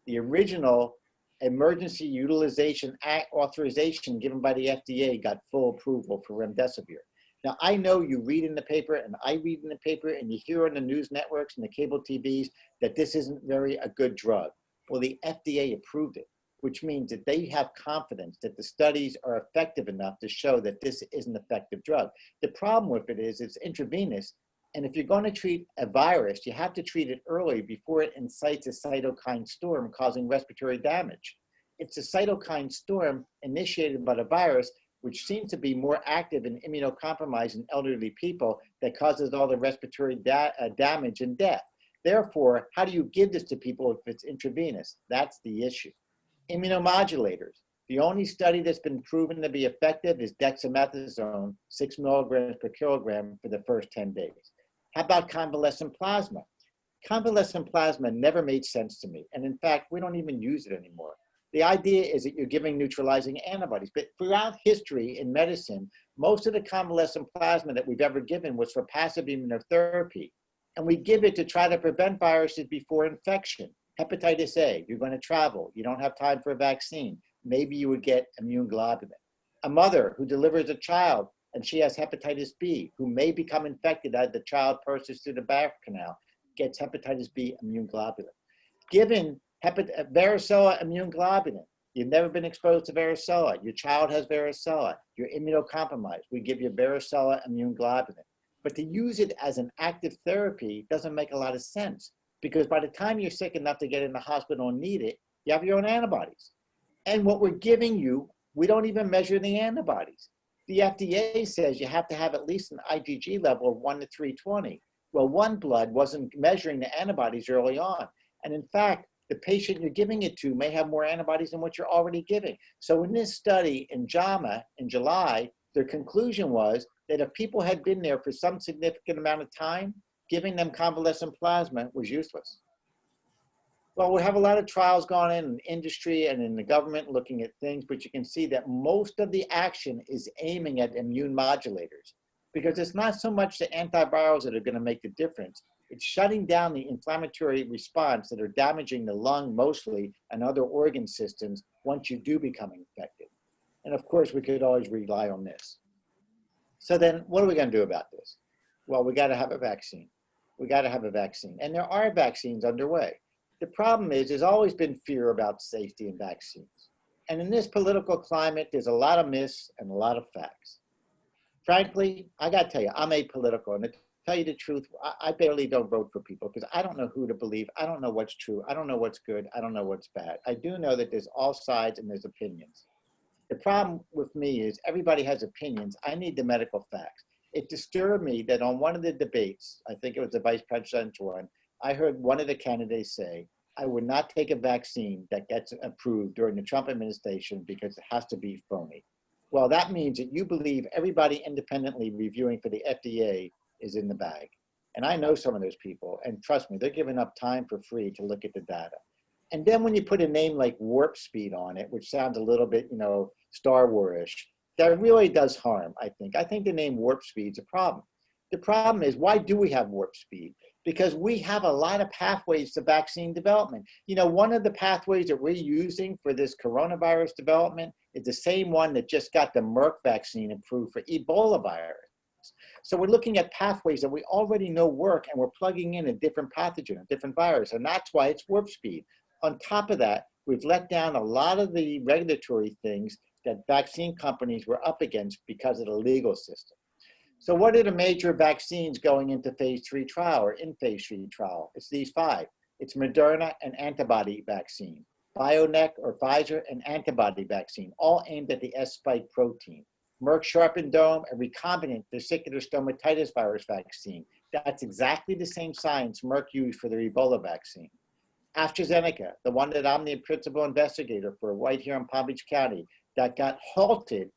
the original Emergency Utilization Act authorization given by the FDA got full approval for remdesivir. Now, I know you read in the paper, and I read in the paper, and you hear on the news networks and the cable TVs that this isn't a good drug. Well, the FDA approved it, which means that they have confidence that the studies are effective enough to show that this is an effective drug. The problem with it is it's intravenous, and if you're going to treat a virus, you have to treat it early before it incites a cytokine storm causing respiratory damage. It's a cytokine storm initiated by the virus, which seems to be more active in immunocompromised and elderly people, that causes all the respiratory damage and death. Therefore, how do you give this to people if it's intravenous? That's the issue. Immunomodulators. The only study that's been proven to be effective is dexamethasone, 6 milligrams per kilogram for the first 10 days. How about convalescent plasma? Convalescent plasma never made sense to me. And in fact, we don't even use it anymore. The idea is that you're giving neutralizing antibodies. But throughout history in medicine, most of the convalescent plasma that we've ever given was for passive immunotherapy. And we give it to try to prevent viruses before infection. Hepatitis A, you're going to travel. You don't have time for a vaccine. Maybe you would get immune globulin. A mother who delivers a child and she has hepatitis B, who may become infected as the child passes through the birth canal, gets hepatitis B immune globulin. Given varicella immune globulin, you've never been exposed to varicella, your child has varicella, you're immunocompromised, we give you varicella immune globulin. But to use it as an active therapy doesn't make a lot of sense, because by the time you're sick enough to get in the hospital and need it, you have your own antibodies. And what we're giving you, we don't even measure the antibodies. The FDA says you have to have at least an IgG level of 1 to 320. Well, OneBlood wasn't measuring the antibodies early on. And in fact, the patient you're giving it to may have more antibodies than what you're already giving. So in this study in JAMA in July, their conclusion was that if people had been there for some significant amount of time, giving them convalescent plasma was useless. Well, we have a lot of trials going on in the industry and in the government looking at things, but you can see that most of the action is aiming at immune modulators. because it's not so much the antivirals that are going to make the difference. It's shutting down the inflammatory response that are damaging the lung mostly and other organ systems once you do become infected. And of course, we could always rely on this. So then what are we going to do about this? Well, we got to have a vaccine. We got to have a vaccine. And there are vaccines underway. The problem is there's always been fear about safety in vaccines. And in this political climate, there's a lot of myths and a lot of facts. Frankly, I got to tell you, I'm apolitical. And to tell you the truth, I barely don't vote for people because I don't know who to believe. I don't know what's true. I don't know what's good. I don't know what's bad. I do know that there's all sides and there's opinions. The problem with me is everybody has opinions. I need the medical facts. It disturbed me that on one of the debates, I think it was the vice presidential one, I heard one of the candidates say, I would not take a vaccine that gets approved during the Trump administration because it has to be phony. Well, that means that you believe everybody independently reviewing for the FDA is in the bag. And I know some of those people, and trust me, they're giving up time for free to look at the data. And then when you put a name like Warp Speed on it, which sounds a little bit, Star Wars-ish, that really does harm, I think. I think the name Warp Speed's a problem. The problem is, why do we have Warp Speed? Because we have a lot of pathways to vaccine development. One of the pathways that we're using for this coronavirus development is the same one that just got the Merck vaccine approved for Ebola virus. So we're looking at pathways that we already know work, and we're plugging in a different pathogen, a different virus, and that's why it's Warp Speed. On top of that, we've let down a lot of the regulatory things that vaccine companies were up against because of the legal system. So what are the major vaccines going into phase 3 trial or in phase 3 trial? It's these 5. It's Moderna, an antibody vaccine, BioNTech or Pfizer, an antibody vaccine, all aimed at the S-spike protein. Merck Sharp and Dohme, a recombinant vesicular stomatitis virus vaccine. That's exactly the same science Merck used for the Ebola vaccine. AstraZeneca, the one that I'm the principal investigator for right here in Palm Beach County, that got halted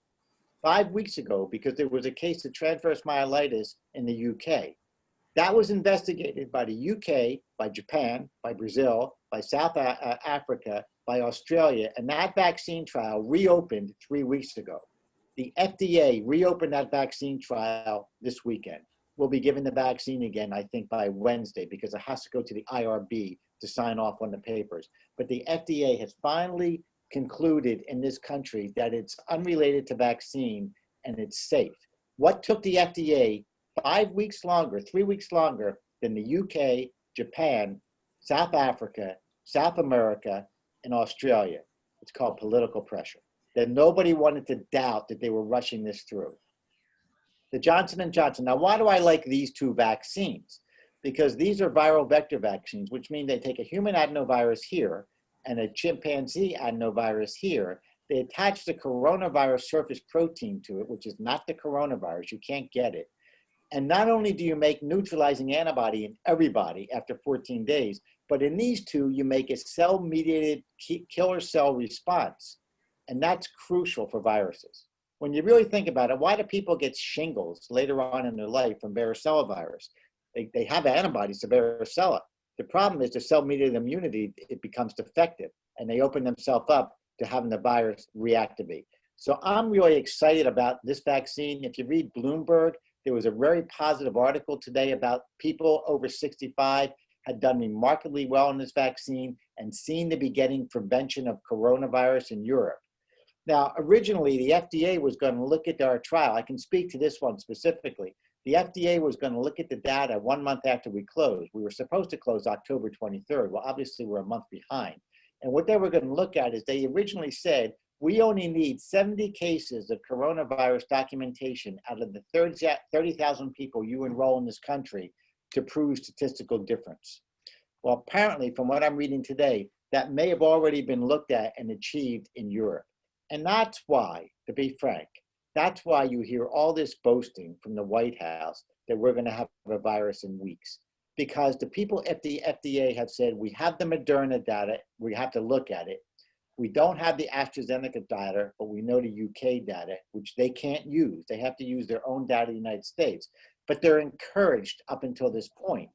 5 weeks ago because there was a case of transverse myelitis in the UK. That was investigated by the UK, by Japan, by Brazil, by South Africa, by Australia, and that vaccine trial reopened 3 weeks ago. The FDA reopened that vaccine trial this weekend. We'll be given the vaccine again, I think, by Wednesday because it has to go to the IRB to sign off on the papers. But the FDA has finally concluded in this country that it's unrelated to vaccine and it's safe. What took the FDA 5 weeks longer, 3 weeks longer than the UK, Japan, South Africa, South America, and Australia? It's called political pressure. That nobody wanted to doubt that they were rushing this through. The Johnson & Johnson. Now, why do I like these 2 vaccines? Because these are viral vector vaccines, which mean they take a human adenovirus here and a chimpanzee adenovirus here. They attach the coronavirus surface protein to it, which is not the coronavirus. You can't get it. And not only do you make neutralizing antibody in everybody after 14 days, but in these 2, you make a cell-mediated killer cell response. And that's crucial for viruses. When you really think about it, why do people get shingles later on in their life from varicella virus? They have antibodies to varicella. The problem is the cell-mediated immunity, it becomes defective, and they open themselves up to having the virus reactivate. So I'm really excited about this vaccine. If you read Bloomberg, there was a very positive article today about people over 65 had done remarkably well in this vaccine and seem to be getting prevention of coronavirus in Europe. Now, originally, the FDA was going to look at our trial. I can speak to this one specifically. The FDA was going to look at the data 1 month after we closed. We were supposed to close October 23rd. Well, obviously, we're a month behind. And what they were going to look at is they originally said, we only need 70 cases of coronavirus documentation out of the 30,000 people you enroll in this country to prove statistical difference. Well, apparently, from what I'm reading today, that may have already been looked at and achieved in Europe. And that's why, to be frank, that's why you hear all this boasting from the White House that we're going to have a virus in weeks. Because the people at the FDA have said, we have the Moderna data, we have to look at it. We don't have the AstraZeneca data, but we know the UK data, which they can't use. They have to use their own data in the United States. But they're encouraged up until this point.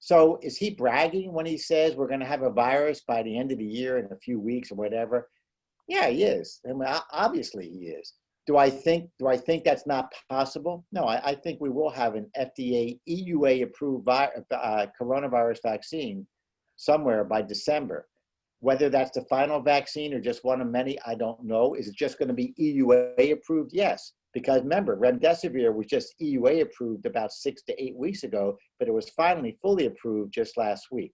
So is he bragging when he says we're going to have a virus by the end of the year in a few weeks or whatever? Yeah, he is. I mean, obviously he is. Do I think that's not possible? No, I think we will have an FDA, EUA approved coronavirus vaccine somewhere by December. Whether that's the final vaccine or just one of many, I don't know. Is it just going to be EUA approved? Yes, because remember, remdesivir was just EUA approved about 6 to 8 weeks ago, but it was finally fully approved just last week.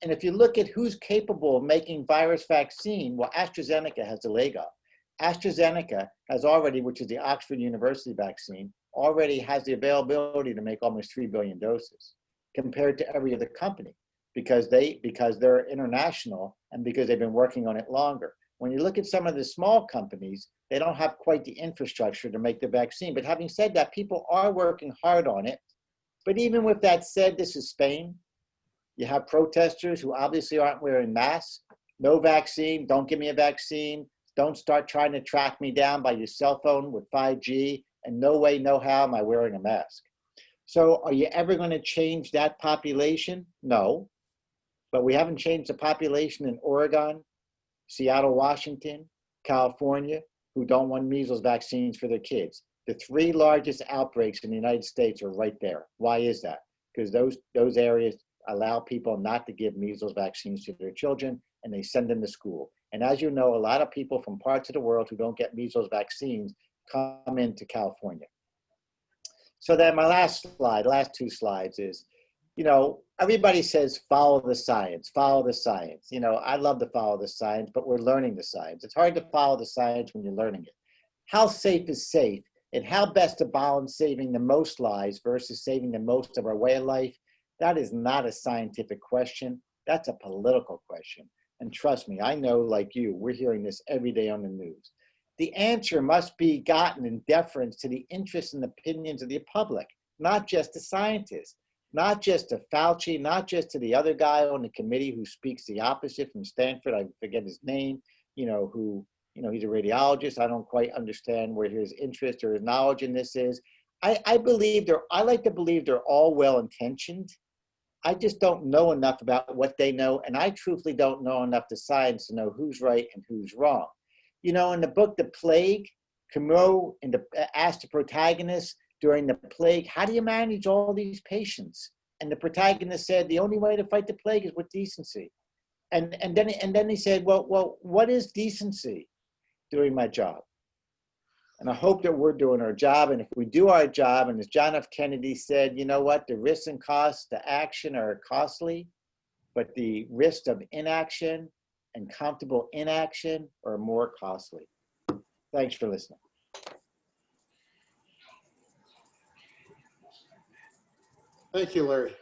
And if you look at who's capable of making virus vaccine, well, AstraZeneca has a leg up. AstraZeneca has already, which is the Oxford University vaccine, already has the availability to make almost 3 billion doses compared to every other company because they're international and because they've been working on it longer. When you look at some of the small companies, they don't have quite the infrastructure to make the vaccine. But having said that, people are working hard on it. But even with that said, this is Spain. You have protesters who obviously aren't wearing masks. No vaccine, don't give me a vaccine. Don't start trying to track me down by your cell phone with 5G, and no way, no how am I wearing a mask. So are you ever going to change that population? No, but we haven't changed the population in Oregon, Seattle, Washington, California, who don't want measles vaccines for their kids. The 3 largest outbreaks in the United States are right there. Why is that? Because those areas allow people not to give measles vaccines to their children, and they send them to school. And as you know, a lot of people from parts of the world who don't get measles vaccines come into California. So then my last 2 slides is, everybody says, follow the science, follow the science. I love to follow the science, but we're learning the science. It's hard to follow the science when you're learning it. How safe is safe, and how best to balance saving the most lives versus saving the most of our way of life? That is not a scientific question. That's a political question. And trust me, I know, like you, we're hearing this every day on the news. The answer must be gotten in deference to the interests and opinions of the public, not just the scientists, not just to Fauci, not just to the other guy on the committee who speaks the opposite from Stanford, I forget his name, he's a radiologist. I don't quite understand where his interest or his knowledge in this is. I like to believe they're all well-intentioned. I just don't know enough about what they know, and I truthfully don't know enough the science to know who's right and who's wrong. In the book, The Plague, Camus asked the protagonist during the plague, how do you manage all these patients? And the protagonist said, the only way to fight the plague is with decency. And then he said, well, what is decency? Doing my job. And I hope that we're doing our job. And if we do our job, and as John F. Kennedy said, you know what, the risks and costs to action are costly, but the risk of inaction and comfortable inaction are more costly. Thanks for listening. Thank you, Larry.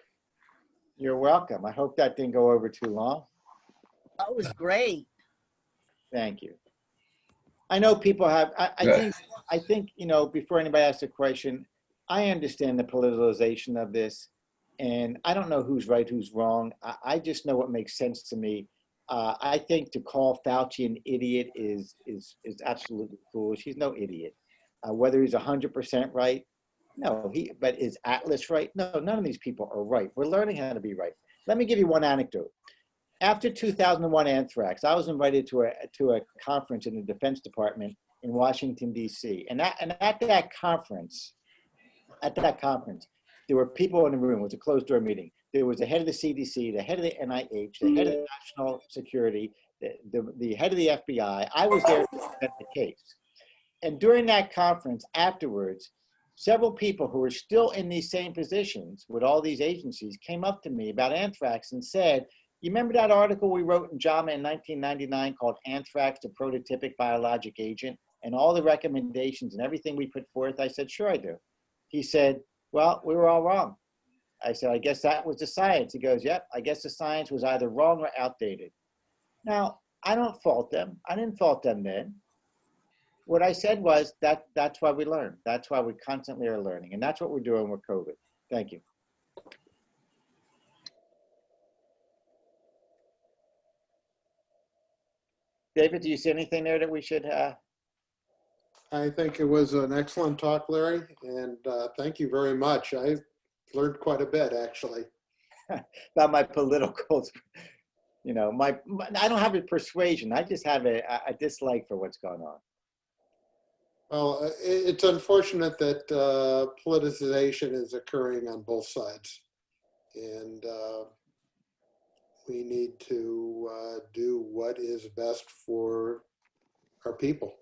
You're welcome. I hope that didn't go over too long. That was great. Thank you. I know people have, I think, before anybody asks a question, I understand the politicalization of this, and I don't know who's right, who's wrong. I just know what makes sense to me. I think to call Fauci an idiot is absolutely foolish. He's no idiot. Whether he's 100% right, no. But is Atlas right? No, none of these people are right. We're learning how to be right. Let me give you one anecdote. After 2001 anthrax, I was invited to a conference in the Defense Department in Washington, D.C. And at that conference, there were people in the room. It was a closed-door meeting. There was the head of the CDC, the head of the NIH, the head of the National Security, the head of the FBI. I was there to present the case. And during that conference, afterwards, several people who were still in these same positions with all these agencies came up to me about anthrax and said, you remember that article we wrote in JAMA in 1999 called Anthrax, the Prototypic Biologic Agent, and all the recommendations and everything we put forth? I said, sure I do. He said, well, we were all wrong. I said, I guess that was the science. He goes, yep, I guess the science was either wrong or outdated. Now, I don't fault them. I didn't fault them then. What I said was that's why we learn. That's why we constantly are learning. And that's what we're doing with COVID. Thank you. David, do you see anything there that we should? I think it was an excellent talk, Larry, and thank you very much. I learned quite a bit, actually. About my political, I don't have a persuasion. I just have a dislike for what's going on. Well, it's unfortunate that politicization is occurring on both sides. And we need to do what is best for our people.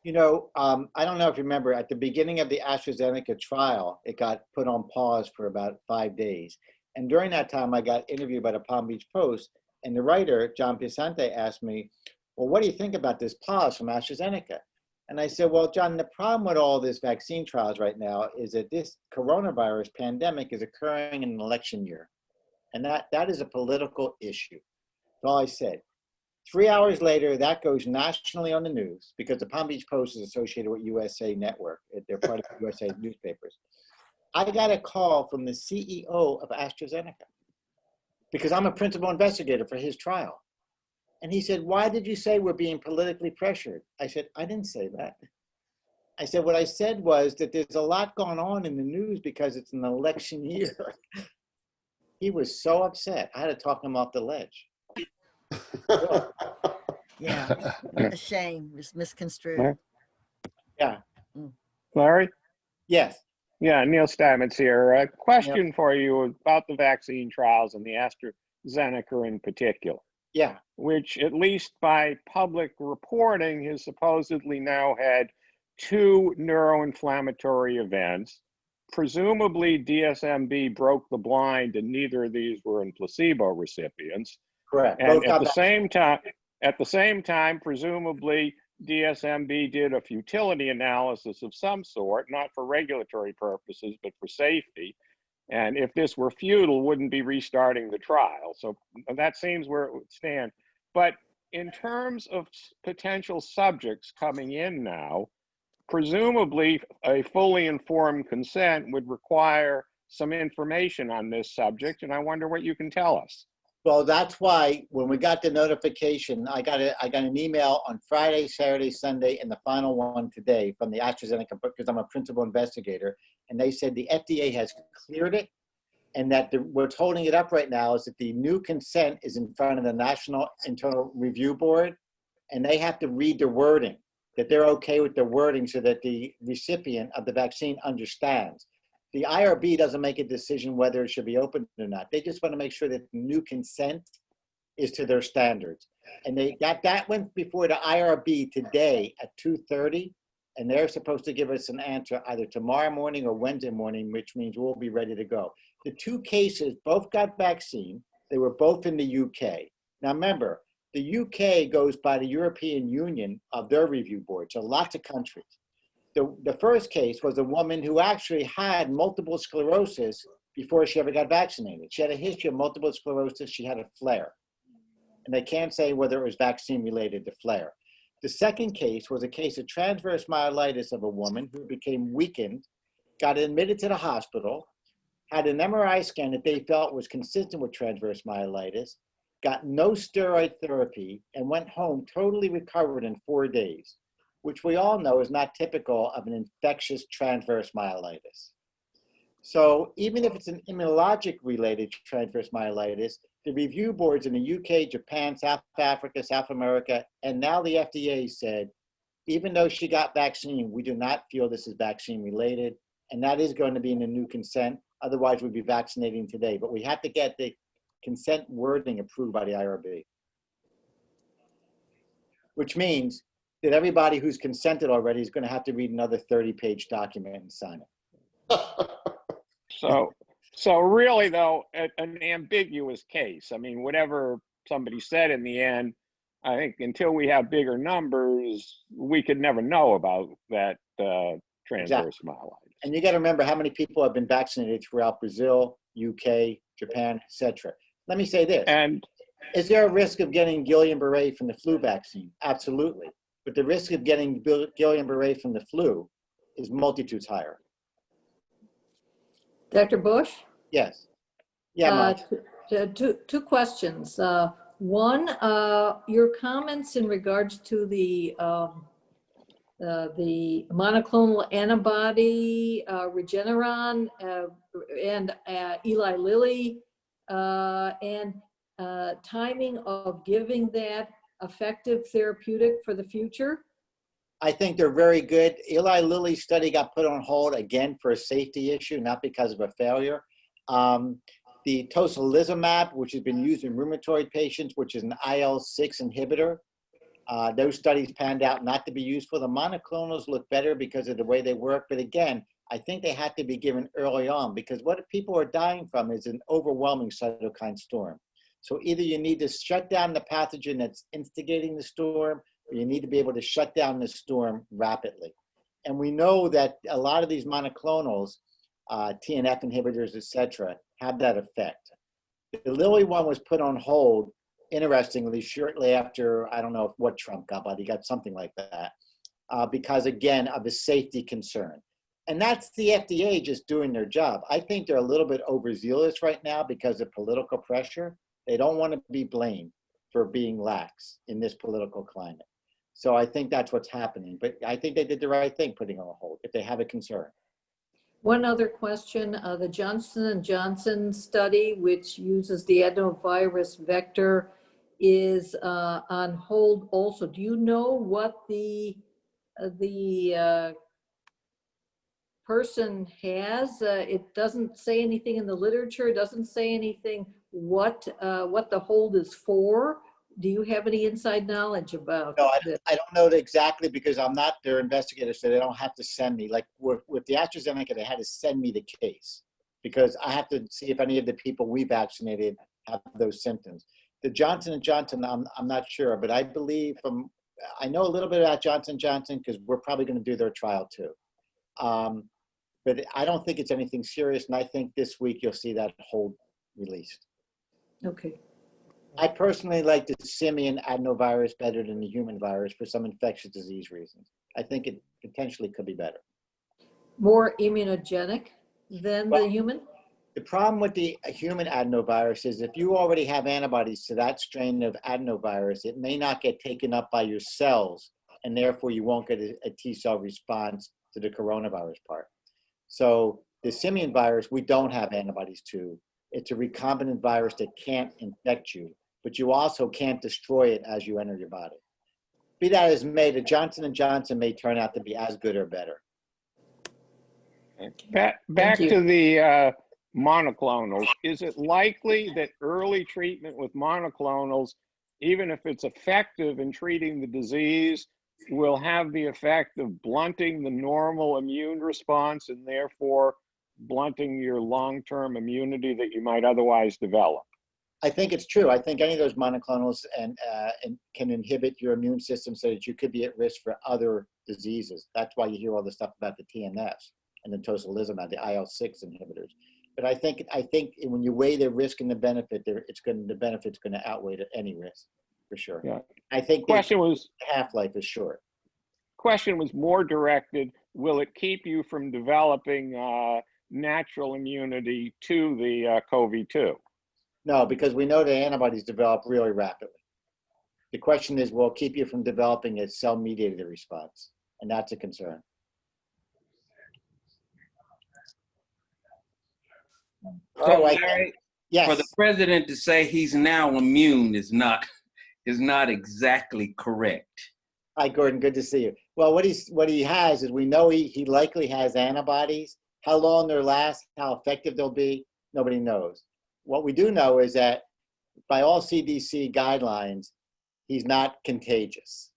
You know, I don't know if you remember, at the beginning of the AstraZeneca trial, it got put on pause for about 5 days. And during that time, I got interviewed by the Palm Beach Post, and the writer, John Pisante, asked me, well, what do you think about this pause from AstraZeneca? And I said, well, John, the problem with all this vaccine trials right now is that this coronavirus pandemic is occurring in an election year. And that is a political issue. That's all I said. 3 hours later, that goes nationally on the news because the Palm Beach Post is associated with USA Network. They're part of USA newspapers. I got a call from the CEO of AstraZeneca because I'm a principal investigator for his trial. And he said, why did you say we're being politically pressured? I said, I didn't say that. I said, what I said was that there's a lot going on in the news because it's an election year. He was so upset. I had to talk him off the ledge. Yeah, a shame. It's misconstrued. Yeah. Larry? Yes. Yeah, Neil Stamets here. A question for you about the vaccine trials and the AstraZeneca in particular. Yeah. Which, at least by public reporting, has supposedly now had 2 neuroinflammatory events. Presumably, DSMB broke the blind, and neither of these were in placebo recipients. Correct. And at the same time, presumably, DSMB did a futility analysis of some sort, not for regulatory purposes, but for safety. And if this were futile, wouldn't be restarting the trial. So that seems where it would stand. But in terms of potential subjects coming in now, presumably a fully informed consent would require some information on this subject. And I wonder what you can tell us. Well, that's why when we got the notification, I got an email on Friday, Saturday, Sunday, and the final one today from the AstraZeneca, because I'm a principal investigator, and they said the FDA has cleared it, and that what's holding it up right now is that the new consent is in front of the National Internal Review Board, and they have to read the wording, that they're okay with the wording so that the recipient of the vaccine understands. The IRB doesn't make a decision whether it should be opened or not. They just want to make sure that the new consent is to their standards. And that went before the IRB today at 2:30, and they're supposed to give us an answer either tomorrow morning or Wednesday morning, which means we'll be ready to go. The 2 cases both got vaccine. They were both in the UK. Now remember, the UK goes by the European Union of their review board, so lots of countries. The first case was a woman who actually had multiple sclerosis before she ever got vaccinated. She had a history of multiple sclerosis. She had a flare. And they can't say whether it was vaccine related to flare. The second case was a case of transverse myelitis of a woman who became weakened, got admitted to the hospital, had an MRI scan that they felt was consistent with transverse myelitis, got no steroid therapy, and went home totally recovered in 4 days, which we all know is not typical of an infectious transverse myelitis. So even if it's an immunologic related transverse myelitis, the review boards in the UK, Japan, South Africa, South America, and now the FDA said, even though she got vaccine, we do not feel this is vaccine related, and that is going to be in the new consent. Otherwise, we'd be vaccinating today, but we have to get the consent wording approved by the IRB, which means that everybody who's consented already is going to have to read another 30-page document and sign it. So really, though, an ambiguous case. I mean, whatever somebody said in the end, I think until we have bigger numbers, we could never know about that transverse myelitis. And you got to remember how many people have been vaccinated throughout Brazil, UK, Japan, etc. Let me say this. And is there a risk of getting Guillain-Barré from the flu vaccine? Absolutely. But the risk of getting Guillain-Barré from the flu is multitudes higher. Dr. Bush? Yes. Yeah, two questions. One, your comments in regards to the monoclonal antibody, Regeneron, and Eli Lilly, and timing of giving that effective therapeutic for the future? I think they're very good. Eli Lilly's study got put on hold again for a safety issue, not because of a failure. The tocilizumab, which has been used in rheumatoid patients, which is an IL-6 inhibitor, those studies panned out not to be useful. The monoclonals look better because of the way they work. But again, I think they had to be given early on because what people are dying from is an overwhelming cytokine storm. So either you need to shut down the pathogen that's instigating the storm, or you need to be able to shut down the storm rapidly. And we know that a lot of these monoclonals, TNF inhibitors, et cetera, have that effect. The Lilly one was put on hold, interestingly, shortly after, I don't know what Trump got, but he got something like that, because again, of a safety concern. And that's the FDA just doing their job. I think they're a little bit overzealous right now because of political pressure. They don't want to be blamed for being lax in this political climate. So I think that's what's happening. But I think they did the right thing putting on hold if they have a concern. One other question, the Johnson & Johnson study, which uses the adenovirus vector, is on hold also. Do you know what the person has? It doesn't say anything in the literature. It doesn't say anything what the hold is for. Do you have any inside knowledge about this? I don't know exactly because I'm not their investigator, so they don't have to send me. Like with the AstraZeneca, they had to send me the case because I have to see if any of the people we vaccinated have those symptoms. The Johnson & Johnson, I'm not sure, but I believe I know a little bit about Johnson & Johnson because we're probably going to do their trial too. But I don't think it's anything serious, and I think this week you'll see that hold released. Okay. I personally like the simian adenovirus better than the human virus for some infectious disease reasons. I think it potentially could be better. More immunogenic than the human? The problem with the human adenovirus is if you already have antibodies to that strain of adenovirus, it may not get taken up by your cells, and therefore you won't get a T-cell response to the coronavirus part. So the simian virus, we don't have antibodies to. It's a recombinant virus that can't infect you, but you also can't destroy it as you enter your body. Be that as may, the Johnson & Johnson may turn out to be as good or better. Back to the monoclonals. Is it likely that early treatment with monoclonals, even if it's effective in treating the disease, will have the effect of blunting the normal immune response and therefore blunting your long-term immunity that you might otherwise develop? I think it's true. I think any of those monoclonals and can inhibit your immune system so that you could be at risk for other diseases. That's why you hear all the stuff about the TNFs and the tocilizumab, the IL-6 inhibitors. But I think when you weigh the risk and the benefit, the benefit's going to outweigh any risk for sure. Yeah. I think the half-life is short. Question was more directed: will it keep you from developing natural immunity to the COVID-2? No, because we know the antibodies develop really rapidly. The question is, will it keep you from developing a cell-mediated response? And that's a concern. So, Larry, yes. For the president to say he's now immune is not exactly correct. Hi, Gordon. Good to see you. Well, what he has is we know he likely has antibodies. How long they'll last, how effective they'll be, nobody knows. What we do know is that by all CDC guidelines, he's not contagious.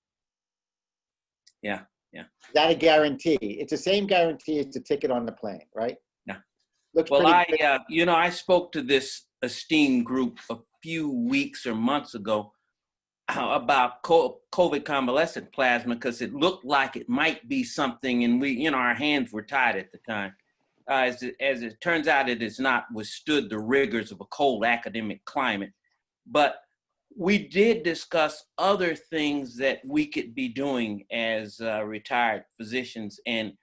Yeah. Is that a guarantee? It's the same guarantee as the ticket on the plane, right? Yeah. Looks well, pretty good. I spoke to this esteemed group a few weeks or months ago about COVID convalescent plasma because it looked like it might be something, and our hands were tied at the time. As it turns out, it has not withstood the rigors of a cold academic climate. But we did discuss other things that we could be doing as retired physicians and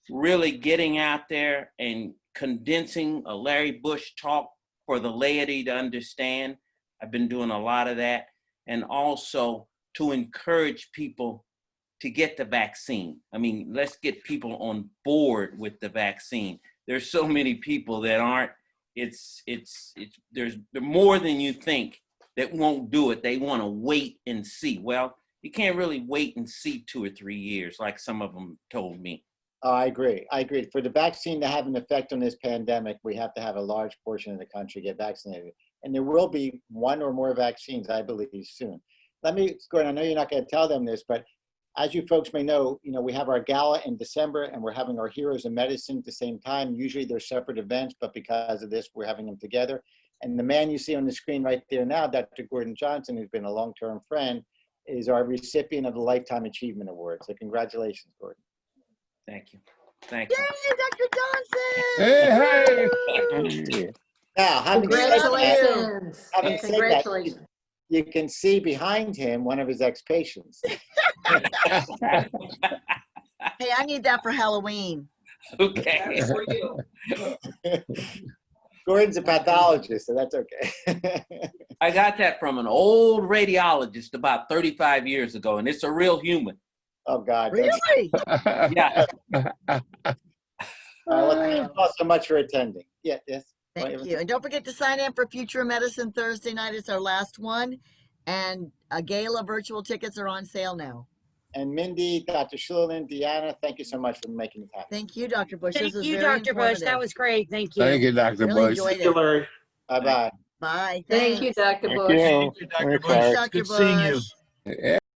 really getting out there and condensing a Larry Bush talk for the laity to understand. I've been doing a lot of that. And also to encourage people to get the vaccine. I mean, let's get people on board with the vaccine. There's so many people that aren't, there's more than you think that won't do it. They want to wait and see. Well, you can't really wait and see 2 or 3 years like some of them told me. Oh, I agree. I agree. For the vaccine to have an effect on this pandemic, we have to have a large portion of the country get vaccinated. And there will be one or more vaccines, I believe, soon. Let me, Gordon, I know you're not going to tell them this, but as you folks may know, we have our gala in December and we're having our Heroes of Medicine at the same time. Usually they're separate events, but because of this, we're having them together. And the man you see on the screen right there now, Dr. Gordon Johnson, who's been a long-term friend, is our recipient of the Lifetime Achievement Award. So congratulations, Gordon. Thank you. Thank you. Yay, Dr. Johnson! Hey, hey. Now, having said that, Congratulations. having said that, Congratulations. you can see behind him one of his ex-patients. Hey, I need that for Halloween. Okay. Gordon's a pathologist, so that's okay. I got that from an old radiologist about 35 years ago, and it's a real human. Oh, God. Really? Yeah. Well, thank you all so much for attending. Yeah, yes. Thank you. And don't forget to sign in for Future Medicine Thursday night. It's our last one. And a gala virtual tickets are on sale now. And Mindy, Dr. Shulin, Deanna, thank you so much for making this happen. Thank you, Dr. Bush. Thank This was you, very Dr. Bush. That informative. was great. Thank you. Thank you, Dr. Really Bush. enjoyed it. Larry. Bye-bye. Bye. Thank you, Thanks. Dr. Thank Bush. you. Thank you, Dr. Thanks, Bush. Larry. Dr. Good seeing you. Bush. Yeah.